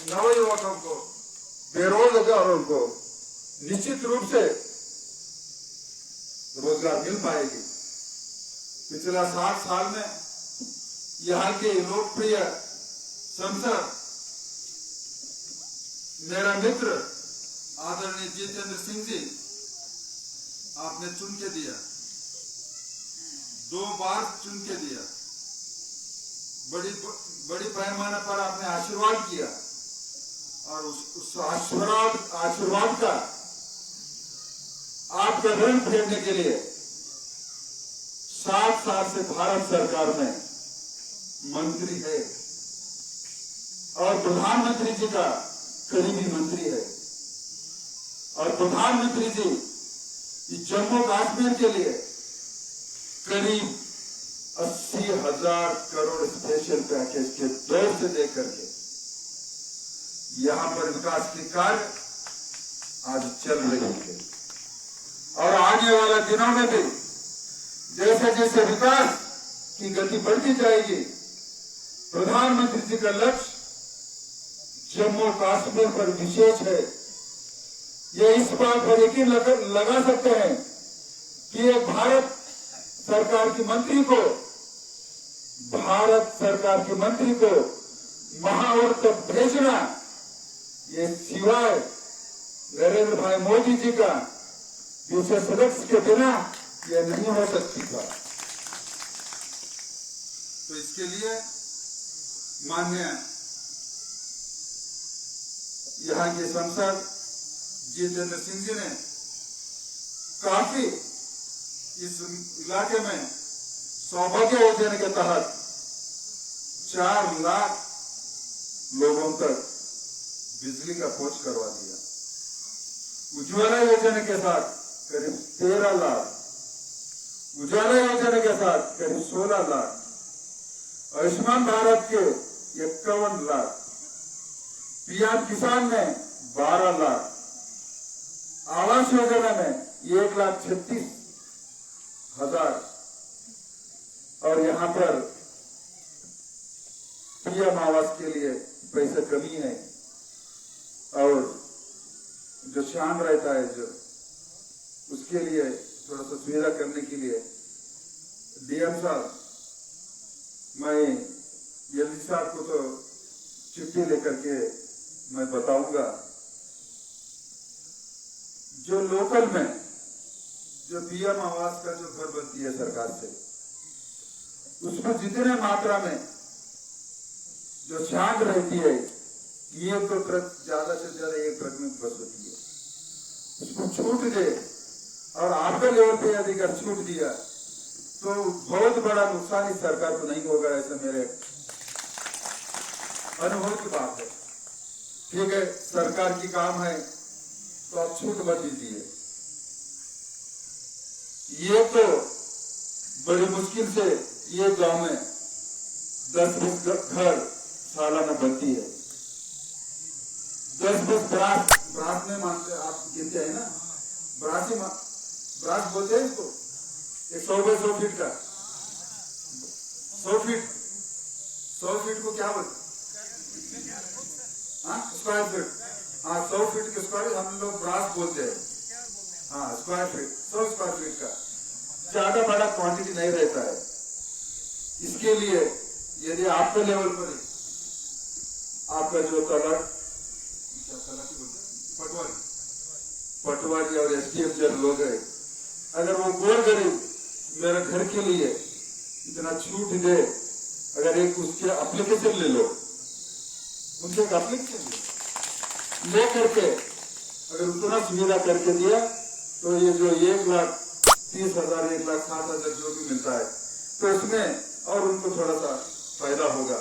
नवयुवकों को, बेरोजगारों को निश्चित रूप से रोजगार मिल पाएगी। पिछला 7 साल में यहाँ के लोकप्रिय सांसद मेरा मित्र आदरणीय जितेंद्र सिंह जी, आपने चुन के दिया, 2 बार चुन के दिया, बड़ी पैमाने पर आपने आशीर्वाद किया, और उस आशीर्वाद का आपका ऋण फेरने के लिए 7 साल से भारत सरकार में मंत्री है और प्रधानमंत्री जी का करीबी मंत्री है। और प्रधानमंत्री जी जम्मू कश्मीर के लिए करीब 80,000 करोड़ स्पेशल पैकेज के दौर से लेकर के यहाँ पर विकास के कार्य आज चल रही है और आने वाले दिनों में भी जैसे जैसे विकास की गति बढ़ती जाएगी, प्रधानमंत्री जी का लक्ष्य जम्मू कश्मीर पर विशेष है। ये इस बात पर यकीन लगा सकते हैं कि एक भारत सरकार के मंत्री को महावर तक भेजना ये सिवाय नरेंद्र भाई मोदी जी का विशेष सदस्य के बिना यह नहीं हो सकती था। तो इसके लिए माननीय यहाँ के सांसद जितेंद्र सिंह जी ने काफी इस इलाके में सौभाग्य योजना के तहत 4 लाख लोगों तक बिजली का पहुंच करवा दिया। उज्ज्वला योजना के साथ करीब 13 लाख, उजाला योजना के साथ करीब 16 लाख, आयुष्मान भारत के 51 लाख, पीएम किसान में 12 लाख, आवास योजना में 1,36,000 और यहाँ पर पीएम आवास के लिए पैसा कमी है और जो शाम रहता है जो उसके लिए थोड़ा सा सुविधा करने के लिए डीएम साहब, मैं एलजी साहब को तो चिट्ठी लेकर के मैं बताऊंगा, जो लोकल में जो पीएम आवास का जो घर बनती है सरकार से, उसमें जितने मात्रा में जो छांट रहती है, ये तो ट्रक ज्यादा से ज्यादा 1 ट्रक में बस होती है, उसको छूट दे और आपके लेवल पे यदि अगर छूट दिया तो बहुत बड़ा नुकसान इस सरकार को नहीं होगा, ऐसा मेरे अनुभव की बात है। ठीक है, सरकार की काम है तो आप छूट मत दीजिए। ये तो बड़ी मुश्किल से ये गांव में 10-20 घर सालाना बनती है। 10-20 ब्रास में मानते आप गिनते हैं ना, ब्रास बोलते हैं इसको, 100 बाय 100 फीट का, 100 फीट को क्या बोलते, स्क्वायर फीट, 100 फीट के स्क्वायर हम लोग ब्रास बोलते हैं, स्क्वायर फीट, 100 स्क्वायर फीट का ज्यादा बड़ा क्वांटिटी नहीं रहता है। इसके लिए यदि आपके लेवल पर आपका जो पटवारी और एसडीएम जन लोग है, अगर वो गोर गरीब मेरे घर के लिए इतना छूट दे, अगर एक उसके एप्लीकेशन ले लो, उनसे एक एप्लीकेशन ले करके अगर उतना सुविधा करके दिया तो ये जो 1,30,000 1,60,000 जो भी मिलता है तो उसमें और उनको थोड़ा सा फायदा होगा।